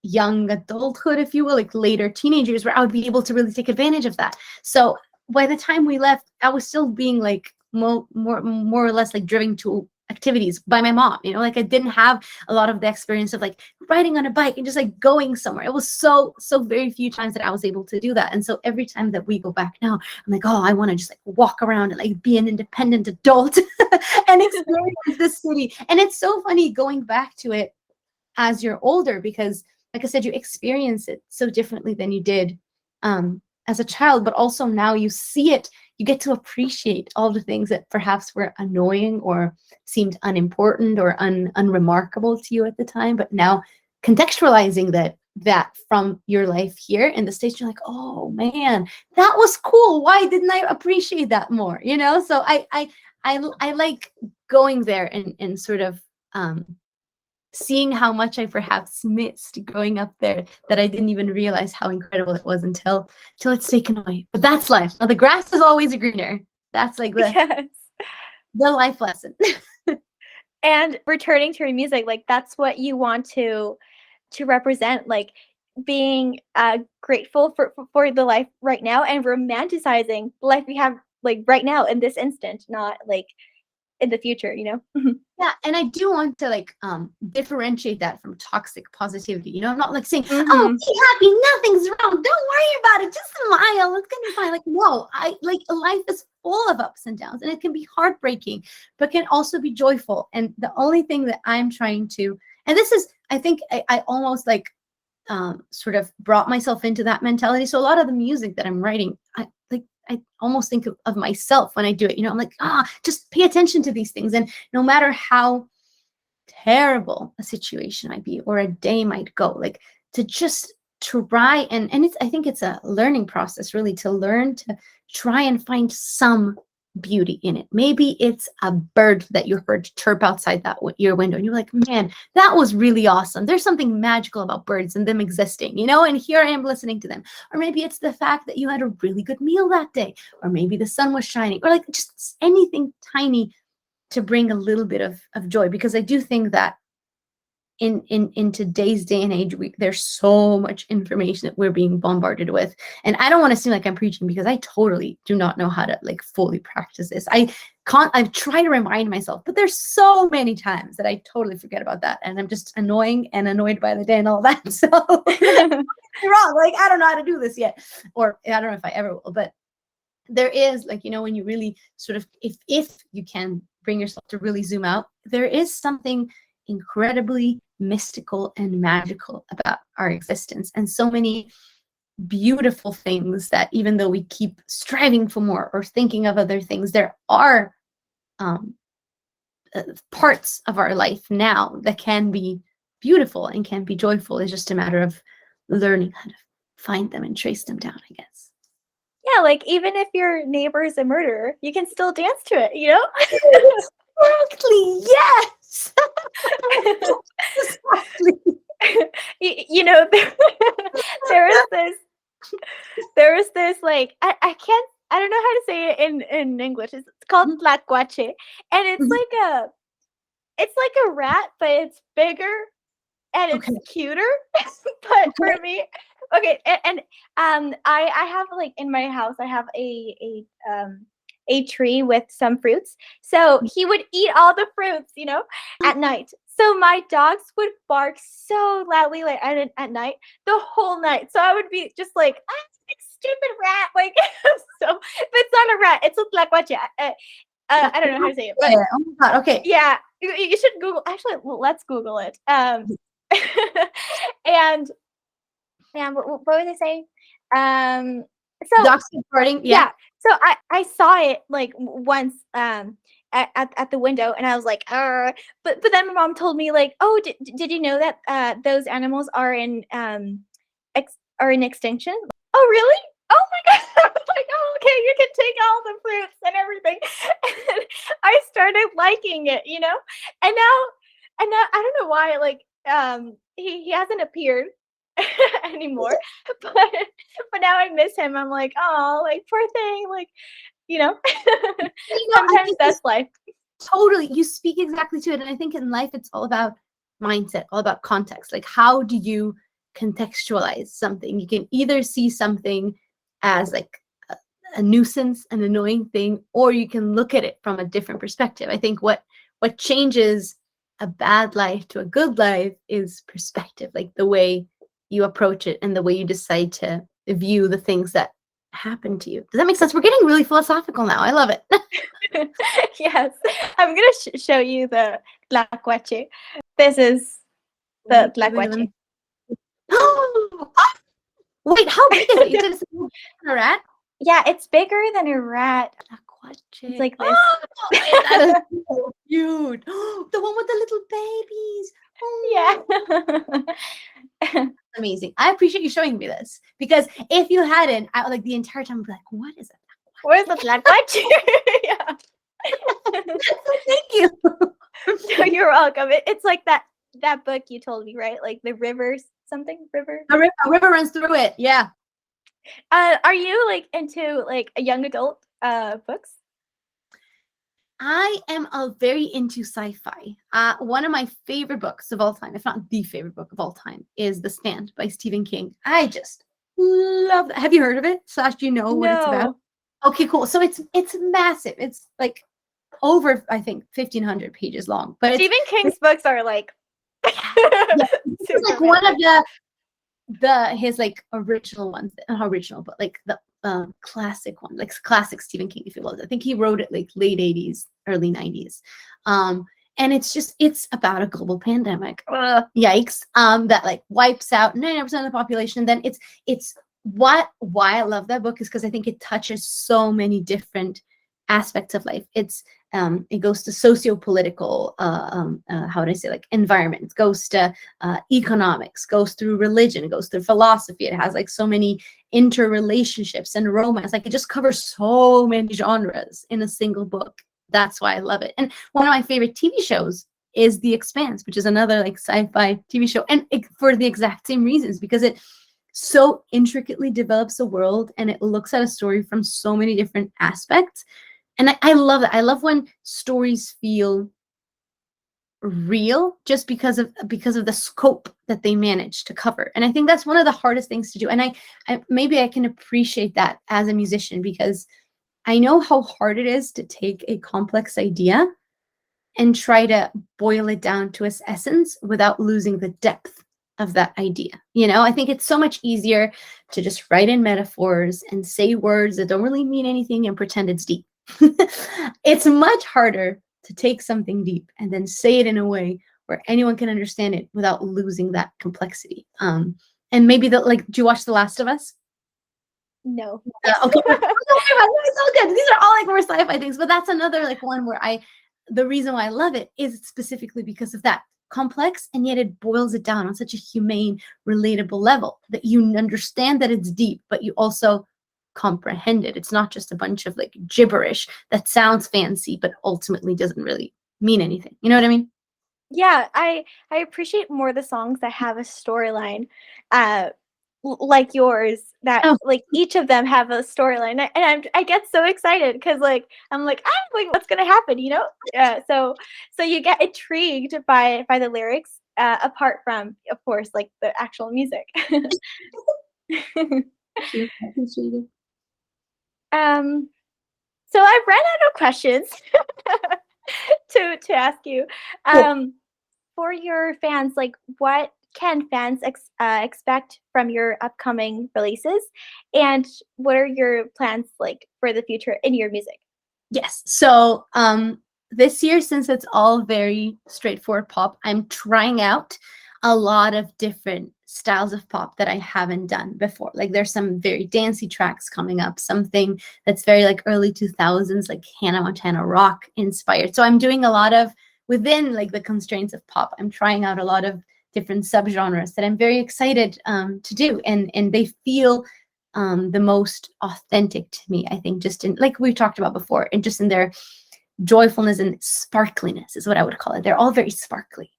young adulthood, if you will, like later teenagers, where I would be able to really take advantage of that. So by the time we left, I was still being like more or less like driven to activities by my mom. You know, like I didn't have a lot of the experience of like riding on a bike and just like going somewhere. It was so very few times that I was able to do that. And so every time that we go back now, I'm like, oh, I want to just like walk around and like be an independent adult and experience this city. And it's so funny going back to it as you're older, because like I said, you experience it so differently than you did as a child, but also now you see it, you get to appreciate all the things that perhaps were annoying or seemed unimportant or unremarkable to you at the time. But now contextualizing that from your life here in the States, you're like, oh man, that was cool. Why didn't I appreciate that more? You know, so I like going there and sort of seeing how much I perhaps missed growing up there, that I didn't even realize how incredible it was until it's taken away. But that's life. Now the grass is always greener. That's like Yes. the life lesson. And returning to your music, like that's what you want to represent, like being grateful for the life right now and romanticizing the life we have like right now in this instant, not like in the future, you know? Yeah, and I do want to like differentiate that from toxic positivity. You know, I'm not like saying, "Oh, Mhm. be happy, nothing's wrong. Don't worry about it. Just smile. It's gonna be fine." Like, no, I like life is full of ups and downs, and it can be heartbreaking, but can also be joyful. And the only thing that I'm trying to, and this is, I think, I almost like sort of brought myself into that mentality. So a lot of the music that I'm writing, I almost think of myself when I do it. You know, I'm like, just pay attention to these things. And no matter how terrible a situation might be or a day might go, like to just try and I think it's a learning process really, to learn to try and find some beauty in it. Maybe it's a bird that you heard chirp outside your window and you're like, man, that was really awesome. There's something magical about birds and them existing, you know, and here I am listening to them. Or maybe it's the fact that you had a really good meal that day, or maybe the sun was shining, or like just anything tiny to bring a little bit of joy. Because I do think that in today's day and age, there's so much information that we're being bombarded with. And I don't want to seem like I'm preaching, because I totally do not know how to like fully practice this. I've tried to remind myself, but there's so many times that I totally forget about that. And I'm just annoying and annoyed by the day and all that. So you're wrong. Like, I don't know how to do this yet. Or I don't know if I ever will, but there is like, you know, when you really sort of, if you can bring yourself to really zoom out, there is something incredibly mystical and magical about our existence, and so many beautiful things that even though we keep striving for more or thinking of other things, there are parts of our life now that can be beautiful and can be joyful. It's just a matter of learning how to find them and trace them down, I guess. Yeah, like even if your neighbor is a murderer, you can still dance to it, you know? Exactly, yes. Exactly. You know, there is this like I don't know how to say it in English. It's called tlacuache, and Mhm. it's like a rat, but it's bigger and it's Okay. cuter. But for Okay. me, okay, and I have like in my house I have a tree with some fruits. So he would eat all the fruits, you know, at night. So my dogs would bark so loudly like at night, the whole night. So I would be just like, stupid rat, like so. But it's not a rat; it's a tlacuache. I don't know how to say it, but Yeah. Oh my God. Okay. yeah, you should Google. Actually, let's Google it. And what was I saying? So Dogs farting. Yeah. yeah, so I saw it like once at the window, and I was like, but then my mom told me like, oh, did you know that those animals are in extinction? Oh, really? Oh my god! I was like, oh, okay, you can take all the fruits and everything. And I started liking it, you know, and now I don't know why, like he hasn't appeared anymore, but now I miss him. I'm like, oh, like poor thing, like you know. You know, I Sometimes think that's life. totally, you speak exactly to it. And I think in life, it's all about mindset, all about context. Like, how do you contextualize something? You can either see something as like a nuisance, an annoying thing, or you can look at it from a different perspective. I think what changes a bad life to a good life is perspective, like the way you approach it and the way you decide to view the things that happen to you. Does that make sense? We're getting really philosophical now. I love it. Yes, I'm gonna show you the tlacuache. This is the Wait, wait, tlacuache. oh, wait, how big is it? You said it's a rat? Yeah, it's bigger than a rat. It's like this. Oh, that is so cute. The one with the little babies. Oh, Yeah. amazing. I appreciate you showing me this, because if you hadn't, I like the entire time I'd be like, what is it? Where's the tlacuache? Yeah. Thank you. No, you're welcome. It's like that book you told me, right? Like the river something river. A river runs through it. Yeah. Are you like into like a young adult books? I am very into sci-fi. One of my favorite books of all time, if not the favorite book of all time, is The Stand by Stephen King. I just love that. Have you heard of it? Slash, do you know what it's about? Okay, cool. So it's massive. It's like over, I think, 1,500 pages long. But Stephen King's books are like it's like one of his like original ones, not original, but like the classic one, like classic Stephen King, if you will. I think he wrote it like late 80s, early 90s. And it's about a global pandemic. Yikes. That like wipes out 90% of the population. And then it's why I love that book is because I think it touches so many different aspects of life. It goes to socio-political, how would I say, like environment, goes to economics, goes through religion, it goes through philosophy. It has like so many interrelationships and romance. Like it just covers so many genres in a single book. That's why I love it. And one of my favorite TV shows is The Expanse, which is another like sci-fi TV show, and for the exact same reasons, because it so intricately develops a world and it looks at a story from so many different aspects. And I love that. I love when stories feel real just because of the scope that they manage to cover. And I think that's one of the hardest things to do. And I maybe I can appreciate that as a musician, because I know how hard it is to take a complex idea and try to boil it down to its essence without losing the depth of that idea. You know, I think it's so much easier to just write in metaphors and say words that don't really mean anything and pretend it's deep. It's much harder to take something deep and then say it in a way where anyone can understand it without losing that complexity. And maybe like, do you watch The Last of Us? No. Okay. It's all good. These are all like more sci-fi things, but that's another like one where the reason why I love it is specifically because of that complex, and yet it boils it down on such a humane, relatable level that you understand that it's deep, but you also comprehend it. It's not just a bunch of like gibberish that sounds fancy, but ultimately doesn't really mean anything. You know what I mean? Yeah, I appreciate more the songs that have a storyline, like yours. That Oh, like each of them have a storyline, and I get so excited because like I'm like what's gonna happen, you know? So you get intrigued by the lyrics, apart from of course like the actual music. thank you. I appreciate it. So I've ran out of questions to ask you. Cool. For your fans, like what can fans expect from your upcoming releases, and what are your plans like for the future in your music? Yes. So this year, since it's all very straightforward pop, I'm trying out a lot of different styles of pop that I haven't done before. Like there's some very dancey tracks coming up, something that's very like early 2000s, like Hannah Montana rock inspired. So I'm doing a lot of, within like the constraints of pop, I'm trying out a lot of different subgenres that I'm very excited to do. And they feel the most authentic to me, I think, just in, like we talked about before, and just in their joyfulness and sparkliness is what I would call it. They're all very sparkly.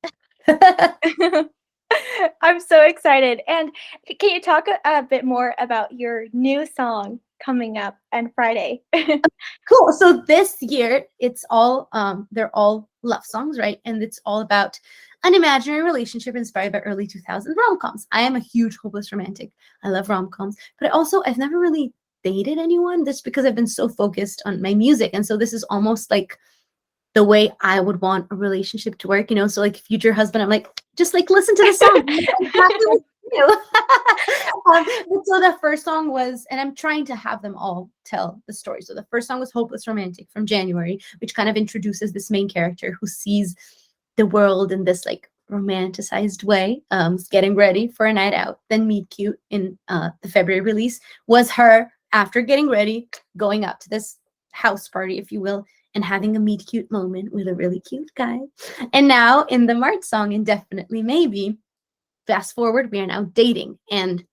I'm so excited. And can you talk a bit more about your new song coming up on Friday? Cool. So this year, it's all they're all love songs, right? And it's all about an imaginary relationship inspired by early 2000s rom-coms. I am a huge hopeless romantic. I love rom-coms, but I've never really dated anyone. That's because I've been so focused on my music. And so this is almost like the way I would want a relationship to work, you know? So like future husband, I'm like, just like listen to the song. Exactly what you do. So the first song was, and I'm trying to have them all tell the story. So the first song was Hopeless Romantic from January, which kind of introduces this main character who sees the world in this like romanticized way, getting ready for a night out. Then Meet Cute in the February release was her after getting ready, going out to this house party, if you will, and having a meet cute moment with a really cute guy. And now in the March song, Indefinitely Maybe, fast forward, we are now dating. And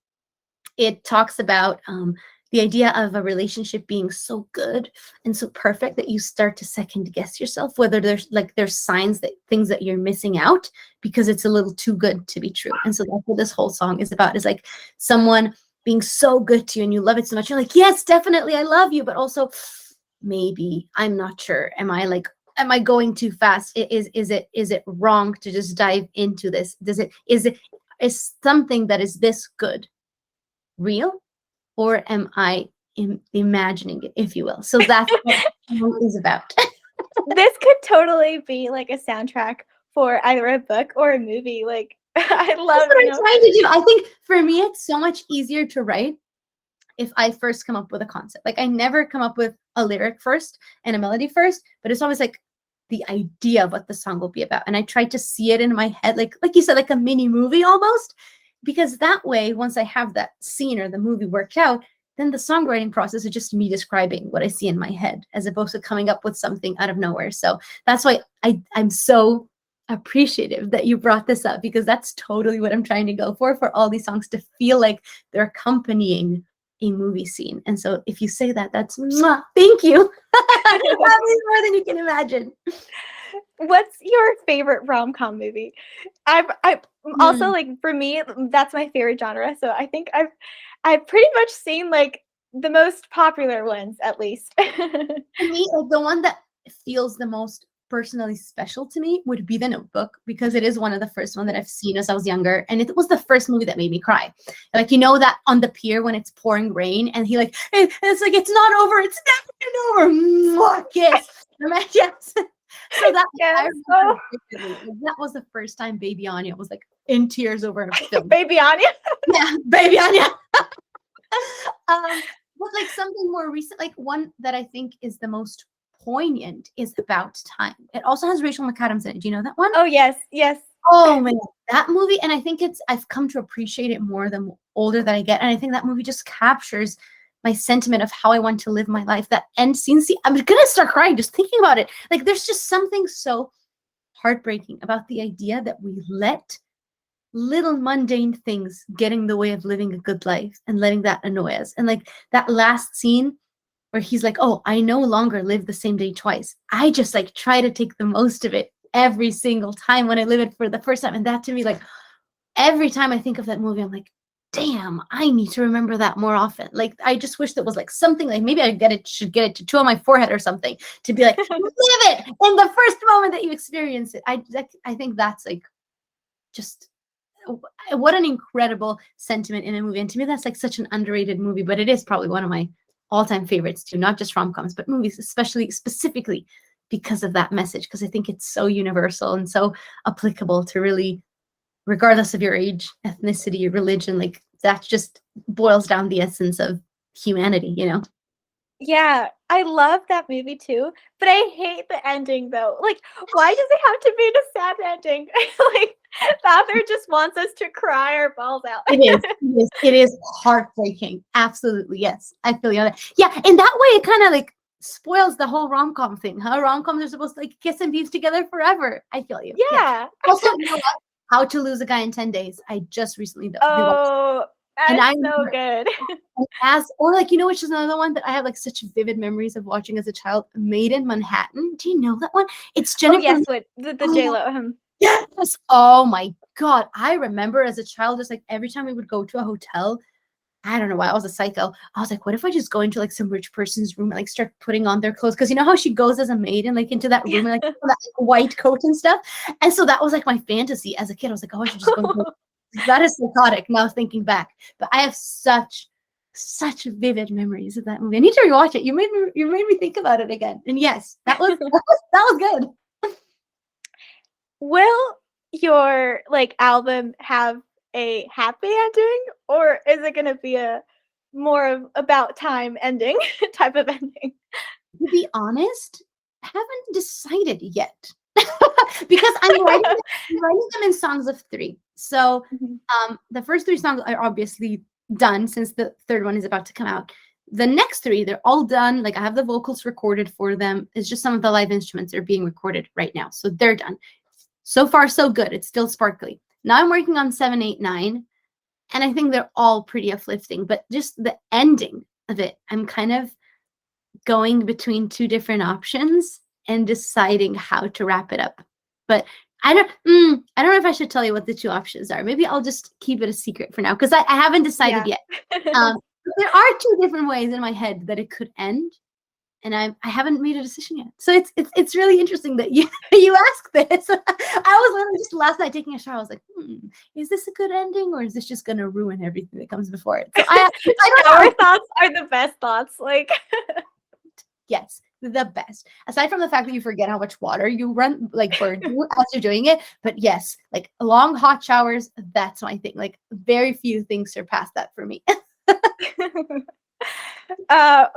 it talks about the idea of a relationship being so good and so perfect that you start to second guess yourself, whether there's signs that things that you're missing out because it's a little too good to be true. And so that's what this whole song is about, is like someone being so good to you and you love it so much. You're like, yes, definitely, I love you. But also, maybe, I'm not sure. Am I going too fast? Is it wrong to just dive into this? Is something that is this good real, or am I imagining it, if you will? So that's what it is about. This could totally be like a soundtrack for either a book or a movie. Like I love That's what I'm trying to do. I think for me, it's so much easier to write if I first come up with a concept. Like I never come up with a lyric first and a melody first, but it's always like the idea of what the song will be about. And I try to see it in my head, like you said, like a mini movie almost, because that way, once I have that scene or the movie worked out, then the songwriting process is just me describing what I see in my head, as opposed to coming up with something out of nowhere. So that's why I'm so appreciative that you brought this up, because that's totally what I'm trying to go for all these songs to feel like they're accompanying a movie scene. And so if you say that, that's thank you. That means more than you can imagine. What's your favorite rom-com movie? I'm also like, for me, that's my favorite genre. So I think I've pretty much seen like the most popular ones, at least. For me, like the one that feels the most personally special to me would be The Notebook, because it is one of the first one that I've seen as I was younger, and it was the first movie that made me cry. Like, you know, that on the pier when it's pouring rain and he like, it's like, it's not over, it's never been over. Mwah, kiss. Yes. So that, yes. That was the first time Baby Anya was like in tears over a film. Baby Anya. Yeah, Baby Anya. But like something more recent, like one that I think is the most poignant is About Time. It also has Rachel McAdams in it. Do you know that one? Oh yes, yes. Oh man, that movie, and I think I've come to appreciate it more the older that I get, and I think that movie just captures my sentiment of how I want to live my life. That end scene, I'm gonna start crying just thinking about it. Like there's just something so heartbreaking about the idea that we let little mundane things get in the way of living a good life and letting that annoy us. And like that last scene where he's like, oh, I no longer live the same day twice. I just like try to take the most of it every single time when I live it for the first time. And that to me, like every time I think of that movie, I'm like, damn, I need to remember that more often. Like, I just wish there was like something, like maybe should get it tattooed on my forehead or something to be like, live it in the first moment that you experience it. I think that's like just what an incredible sentiment in a movie. And to me, that's like such an underrated movie, but it is probably one of my all-time favorites too, not just rom-coms, but movies, specifically because of that message, because I think it's so universal and so applicable to really, regardless of your age, ethnicity, religion, like that just boils down the essence of humanity, you know? Yeah, I love that movie too, but I hate the ending though. Like, why does it have to be the sad ending? Like, the author just wants us to cry our balls out. It is heartbreaking. Absolutely, yes. I feel you on that. Yeah, in that way, it kind of like spoils the whole rom-com thing. Huh? Rom-coms are supposed to like kiss and be together forever. I feel you. Yeah. Also, you know what? How to Lose a Guy in 10 Days. I just recently Oh, that's so good. Or like, you know, which is another one that I have like such vivid memories of watching as a child, Made in Manhattan. Do you know that one? It's Jennifer. Oh yes, with the J-Lo. Yes. Oh my God. I remember as a child, just like every time we would go to a hotel, I don't know why, I was a psycho. I was like, what if I just go into like some rich person's room and like start putting on their clothes? Because you know how she goes as a maid and like into that room and like that like, white coat and stuff. And so that was like my fantasy as a kid. I was like, oh, I should just go. That is psychotic now thinking back. But I have such such vivid memories of that movie. I need to rewatch it. You made me think about it again. And yes, that was good. Will your like album have a happy ending, or is it gonna be a more of about time ending type of ending? To be honest, I haven't decided yet. Because I'm writing them in songs of three. So Mhm. the first three songs are obviously done since the third one is about to come out. The next three, they're all done. Like I have the vocals recorded for them. It's just some of the live instruments are being recorded right now. So they're done. So far, so good. It's still sparkly. Now I'm working on 7, 8, 9. And I think they're all pretty uplifting. But just the ending of it, I'm kind of going between two different options and deciding how to wrap it up. But I don't know if I should tell you what the two options are. Maybe I'll just keep it a secret for now because I haven't decided Yeah. yet. There are two different ways in my head that it could end, and I haven't made a decision yet. So it's really interesting that you you asked this. I was literally just last night taking a shower. I was like, is this a good ending or is this just gonna ruin everything that comes before it? So I don't Shower know. thoughts are the best thoughts. Like, Yes, the best. Aside from the fact that you forget how much water you run, like burn through as you're doing it. But yes, like long hot showers, that's my thing. Like very few things surpass that for me.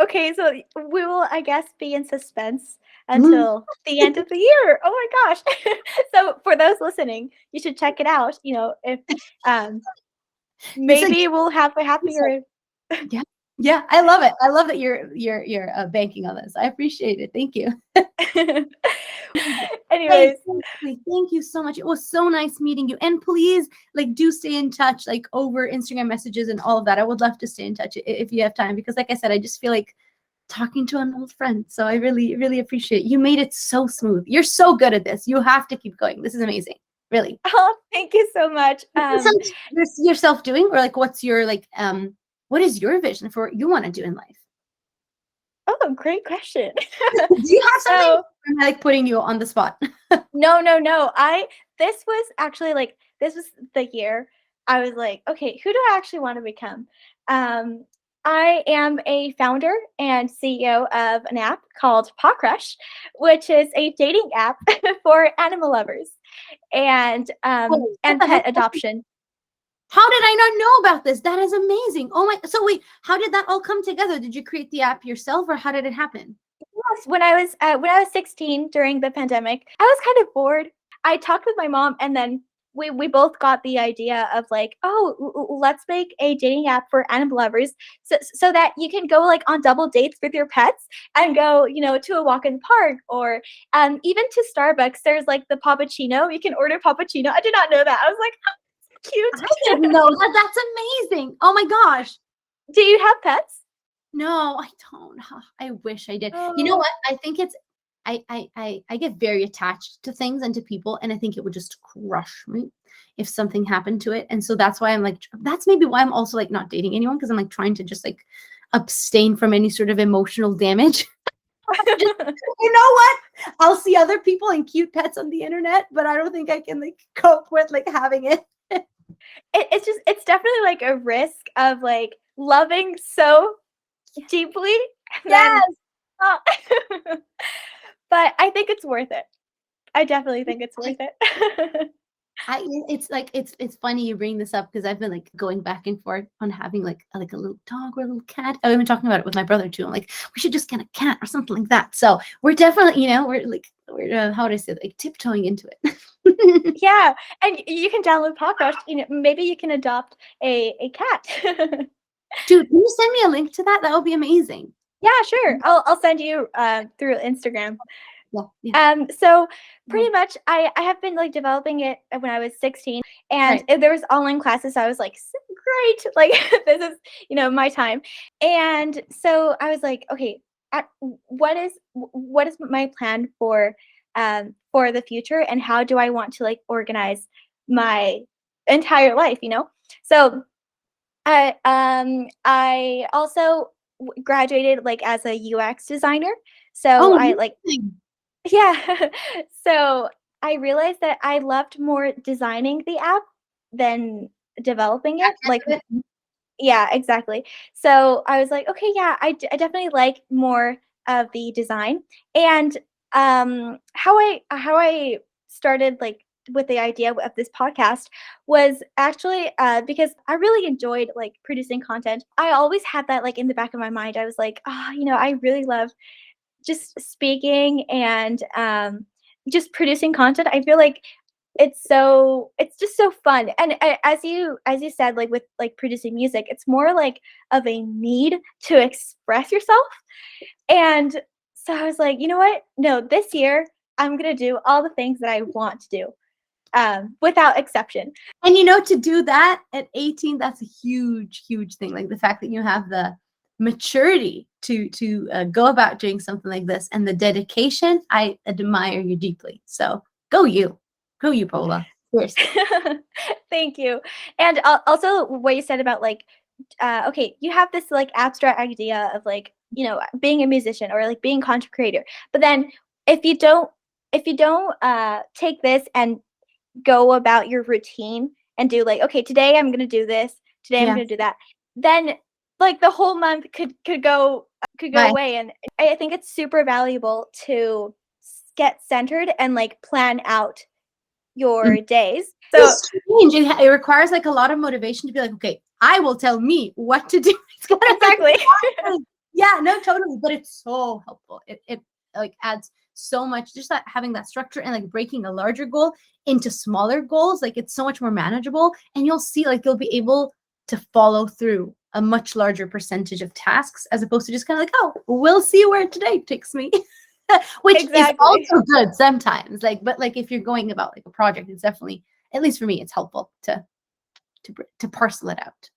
okay, so we will, I guess, be in suspense Mm. until the end of the year. Oh my gosh. So for those listening, you should check it out. If um It's like, maybe we'll have a happier. yeah, yeah. I love it. I love that you're banking on this. I appreciate it. Thank you. Hey, Anyways, seriously, thank you so much. It was so nice meeting you. And please, like, do stay in touch, like over Instagram messages and all of that. I would love to stay in touch if you have time, because, like I said, I just feel like talking to an old friend. So I really, really appreciate it. You made it so smooth. You're so good at this. You have to keep going. This is amazing. Really. oh, thank you so much. Is this something yourself doing, or like, what's your like, what is your vision for what you want to do in life? Oh, great question. Do you have something? So, Or am I like putting you on the spot? no, no, no. This was actually like, this was the year I was like, okay, who do I actually want to become? Um, I am a founder and CEO of an app called Paw Crush, which is a dating app for animal lovers and Oh, what the heck? pet adoption. How did I not know about this? That is amazing. Oh my, so wait, how did that all come together? Did you create the app yourself or how did it happen? Yes, when I was 16 during the pandemic, I was kind of bored. I talked with my mom, and then we both got the idea of like, oh, let's make a dating app for animal lovers, so that you can go like on double dates with your pets and go, to a walk in the park, or even to Starbucks. There's like the Pappuccino. You can order Pappuccino. I did not know that. I was like, oh, I cute. didn't know that. That's amazing. Oh my gosh. Do you have pets? No, I don't. I wish I did. You know Oh. what? I think it's I get very attached to things and to people, and I think it would just crush me if something happened to it. And so that's why I'm like, that's maybe why I'm also like not dating anyone, because I'm like trying to just like abstain from any sort of emotional damage. Just, you know what? I'll see other people and cute pets on the internet, but I don't think I can like cope with like having it. It's definitely like a risk of like loving so deeply and then Yes. oh. But I think it's worth it. I definitely think it's worth it. It's like it's funny you bring this up because I've been like going back and forth on having like a little dog or a little cat. I've been talking about it with my brother too. I'm like, we should just get a cat or something like that. So we're definitely, we're how would I say it? Like tiptoeing into it. Yeah, and you can download Podcast. Maybe you can adopt a cat. Dude, can you send me a link to that? That would be amazing. Yeah, sure. I'll send you through Instagram. Yeah, yeah. So Mhm. pretty much I have been like developing it when I was 16, and Right. there was online classes. So I was like, great, like this is, my time. And so I was like, okay, what is my plan for the future, and how do I want to like organize my entire life, So I also graduated like as a UX designer. So Oh, I like amazing. yeah. So I realized that I loved more designing the app than developing it. Back Like, end of it. Yeah, exactly. So I was like, okay, yeah, I definitely like more of the design. And how I started like with the idea of this podcast was actually because I really enjoyed like producing content. I always had that like in the back of my mind. I was like, oh, I really love just speaking and just producing content. I feel like it's just so fun. And as you said, like with like producing music, it's more like of a need to express yourself. And so I was like, you know what? No, this year I'm gonna do all the things that I want to do, without exception. And to do that at 18, that's a huge, huge thing. Like the fact that you have the maturity to go about doing something like this and the dedication, I admire you deeply. So go you, Paula. Seriously. Thank you. And also what you said about like, okay, you have this like abstract idea of like, being a musician or like being content creator. But then if you don't, take this and go about your routine and do like, okay, today I'm gonna do this, today I'm Yeah. gonna do that, then like the whole month could go Bye. away. And I think it's super valuable to get centered and like plan out your days. So It's strange. It requires like a lot of motivation to be like, okay, I will tell me what to do. It's kind of like, exactly. yeah, no, totally. But it's so helpful. It like adds so much, just that having that structure and like breaking a larger goal into smaller goals. Like it's so much more manageable. And you'll see like you'll be able to follow through a much larger percentage of tasks as opposed to just kind of like, oh, we'll see where today takes me. Which is Exactly. also good sometimes. Like, but like if you're going about like a project, it's definitely, at least for me, it's helpful to parcel it out.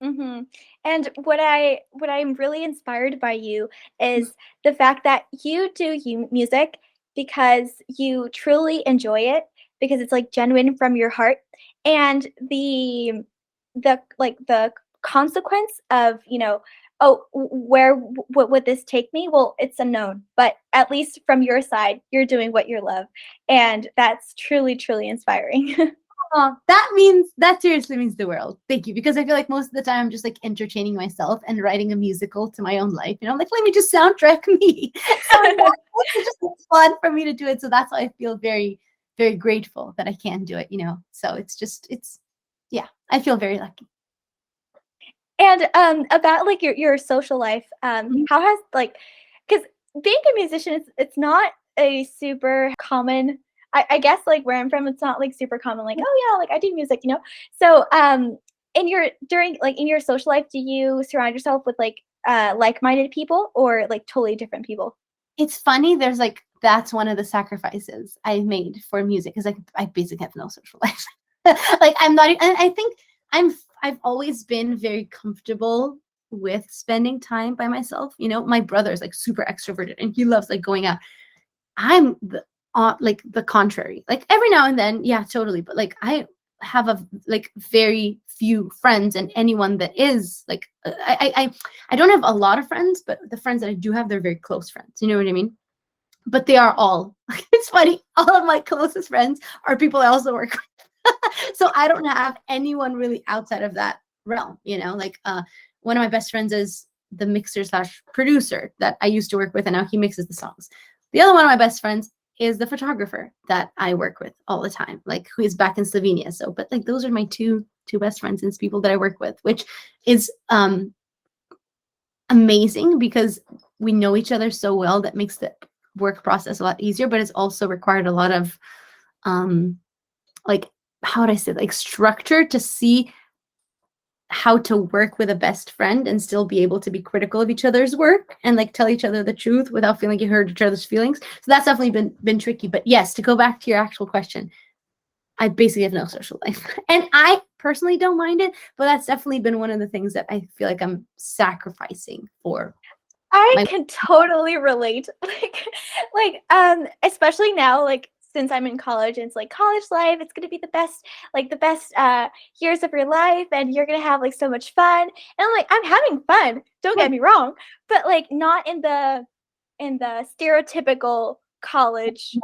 Mhm. And what I'm really inspired by you is the fact that you do music because you truly enjoy it, because it's like genuine from your heart. And the consequence of, oh, what would this take me? Well, it's unknown, but at least from your side, you're doing what you love. And that's truly, truly inspiring. Oh, that seriously means the world. Thank you. Because I feel like most of the time I'm just like entertaining myself and writing a musical to my own life. I'm like, let me just soundtrack me. So it's just fun for me to do it. So that's why I feel very, very grateful that I can do it. So yeah, I feel very lucky. And, about, like, your social life, Mhm. how has, like, because being a musician, it's not a super common. I guess, like, where I'm from, it's not, like, super common, like, "Oh, yeah, like, I do music," you know? So, in your social life, do you surround yourself with, like-minded people or, like, totally different people? It's funny. That's one of the sacrifices I made for music because I basically have no social life. Like I'm not, and I think I've always been very comfortable with spending time by myself. My brother's like super extroverted and he loves like going out. I'm like the contrary. Like every now and then, yeah, totally. But like I have like very few friends, and anyone that is like I don't have a lot of friends, but the friends that I do have, they're very close friends. You know what I mean? But they are all. It's funny. All of my closest friends are people I also work with. So I don't have anyone really outside of that realm. Like one of my best friends is the mixer slash producer that I used to work with, and now he mixes the songs. The other one of my best friends is the photographer that I work with all the time, like who is back in Slovenia. So, but like those are my two best friends and people that I work with, which is amazing because we know each other so well. That makes the work process a lot easier, but it's also required a lot of like, how would I say, like structure to see how to work with a best friend and still be able to be critical of each other's work and like tell each other the truth without feeling like you hurt each other's feelings. So that's definitely been tricky. But yes, to go back to your actual question, I basically have no social life. And I personally don't mind it, but that's definitely been one of the things that I feel like I'm sacrificing for I my. can totally relate. Especially now, like, since I'm in college and it's like college life, it's gonna be the best years of your life, and you're gonna have like so much fun. And I'm like, I'm having fun, don't get me wrong, but like not in the stereotypical college No,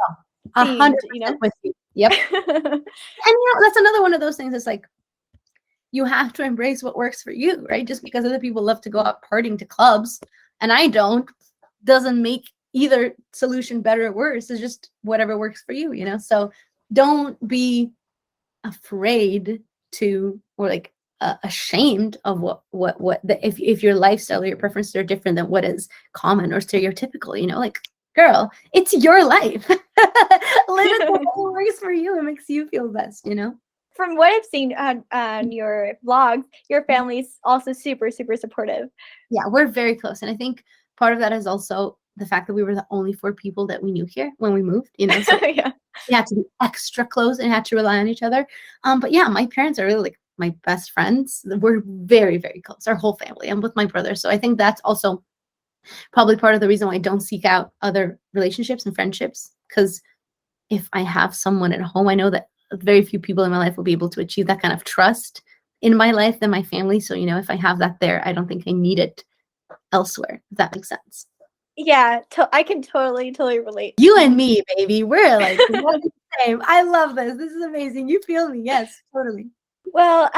a hundred themed, percent with you. Yep. And that's another one of those things. It's like you have to embrace what works for you, right? Just because other people love to go out partying to clubs and I don't, doesn't make either solution better or worse. It's just whatever works for you, you know? So don't be afraid to, or like ashamed of if your lifestyle or your preferences are different than what is common or stereotypical, you know, like, girl, it's your life. Live it the way it works for you. It makes you feel best, you know? From what I've seen on your vlogs, your family's also super, super supportive. Yeah, we're very close. And I think part of that is also the fact that we were the only 4 people that we knew here when we moved, you know, so Yeah. we had to be extra close and had to rely on each other. But yeah, my parents are really like my best friends. We're very, very close, our whole family. I'm with my brother. So I think that's also probably part of the reason why I don't seek out other relationships and friendships. Because if I have someone at home, I know that very few people in my life will be able to achieve that kind of trust in my life than my family. So, you know, if I have that there, I don't think I need it elsewhere, if that makes sense. Yeah, I can totally, totally relate. You and me, baby, we're like one and the same. I love this. This is amazing. You feel me? Yes, totally. Well,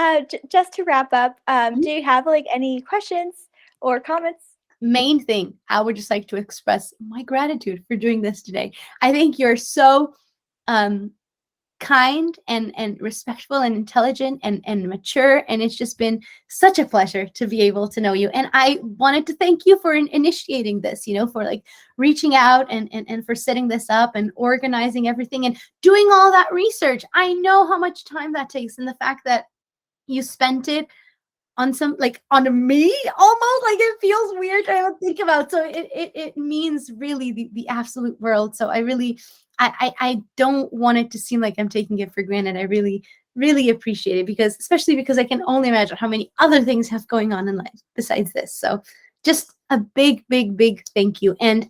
just to wrap up, Mhm. do you have like any questions or comments? Main thing, I would just like to express my gratitude for doing this today. I think you're so um kind and respectful and intelligent and mature, and it's just been such a pleasure to be able to know you. And I wanted to thank you for initiating this, you know, for like reaching out and for setting this up and organizing everything and doing all that research. I know how much time that takes, and the fact that you spent it on some, like, on me, almost, like, it feels weird to even think about. So it means really the absolute world. So I really, I don't want it to seem like I'm taking it for granted. I really, really appreciate it, because especially because I can only imagine how many other things have going on in life besides this. So just a big, big, big thank you. And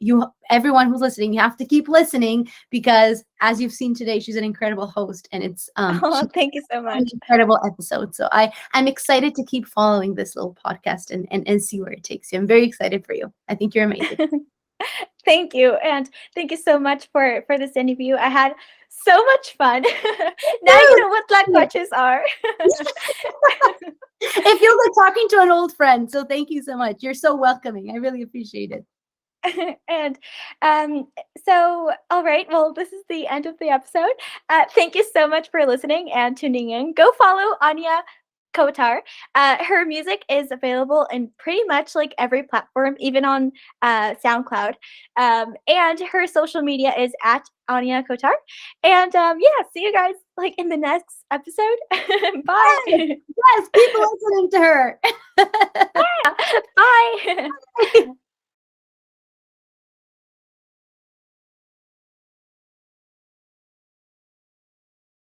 you, everyone who's listening, you have to keep listening, because as you've seen today, she's an incredible host, and it's Oh, thank you so an much. incredible episode. So I'm excited to keep following this little podcast and see where it takes you. I'm very excited for you. I think you're amazing. Thank you, and thank you so much for this interview. I had so much fun. Now you know what luck Dude, punches are. it feels like talking to an old friend. So thank you so much. You're so welcoming. I really appreciate it. And um, so, all right, well, this is the end of the episode. Thank you so much for listening and tuning in. Go follow Anja Kotar. Her music is available in pretty much like every platform, even on SoundCloud. And her social media is at Anja Kotar. And yeah, see you guys like in the next episode. Bye. Yes, yes, keep listening to her. Bye.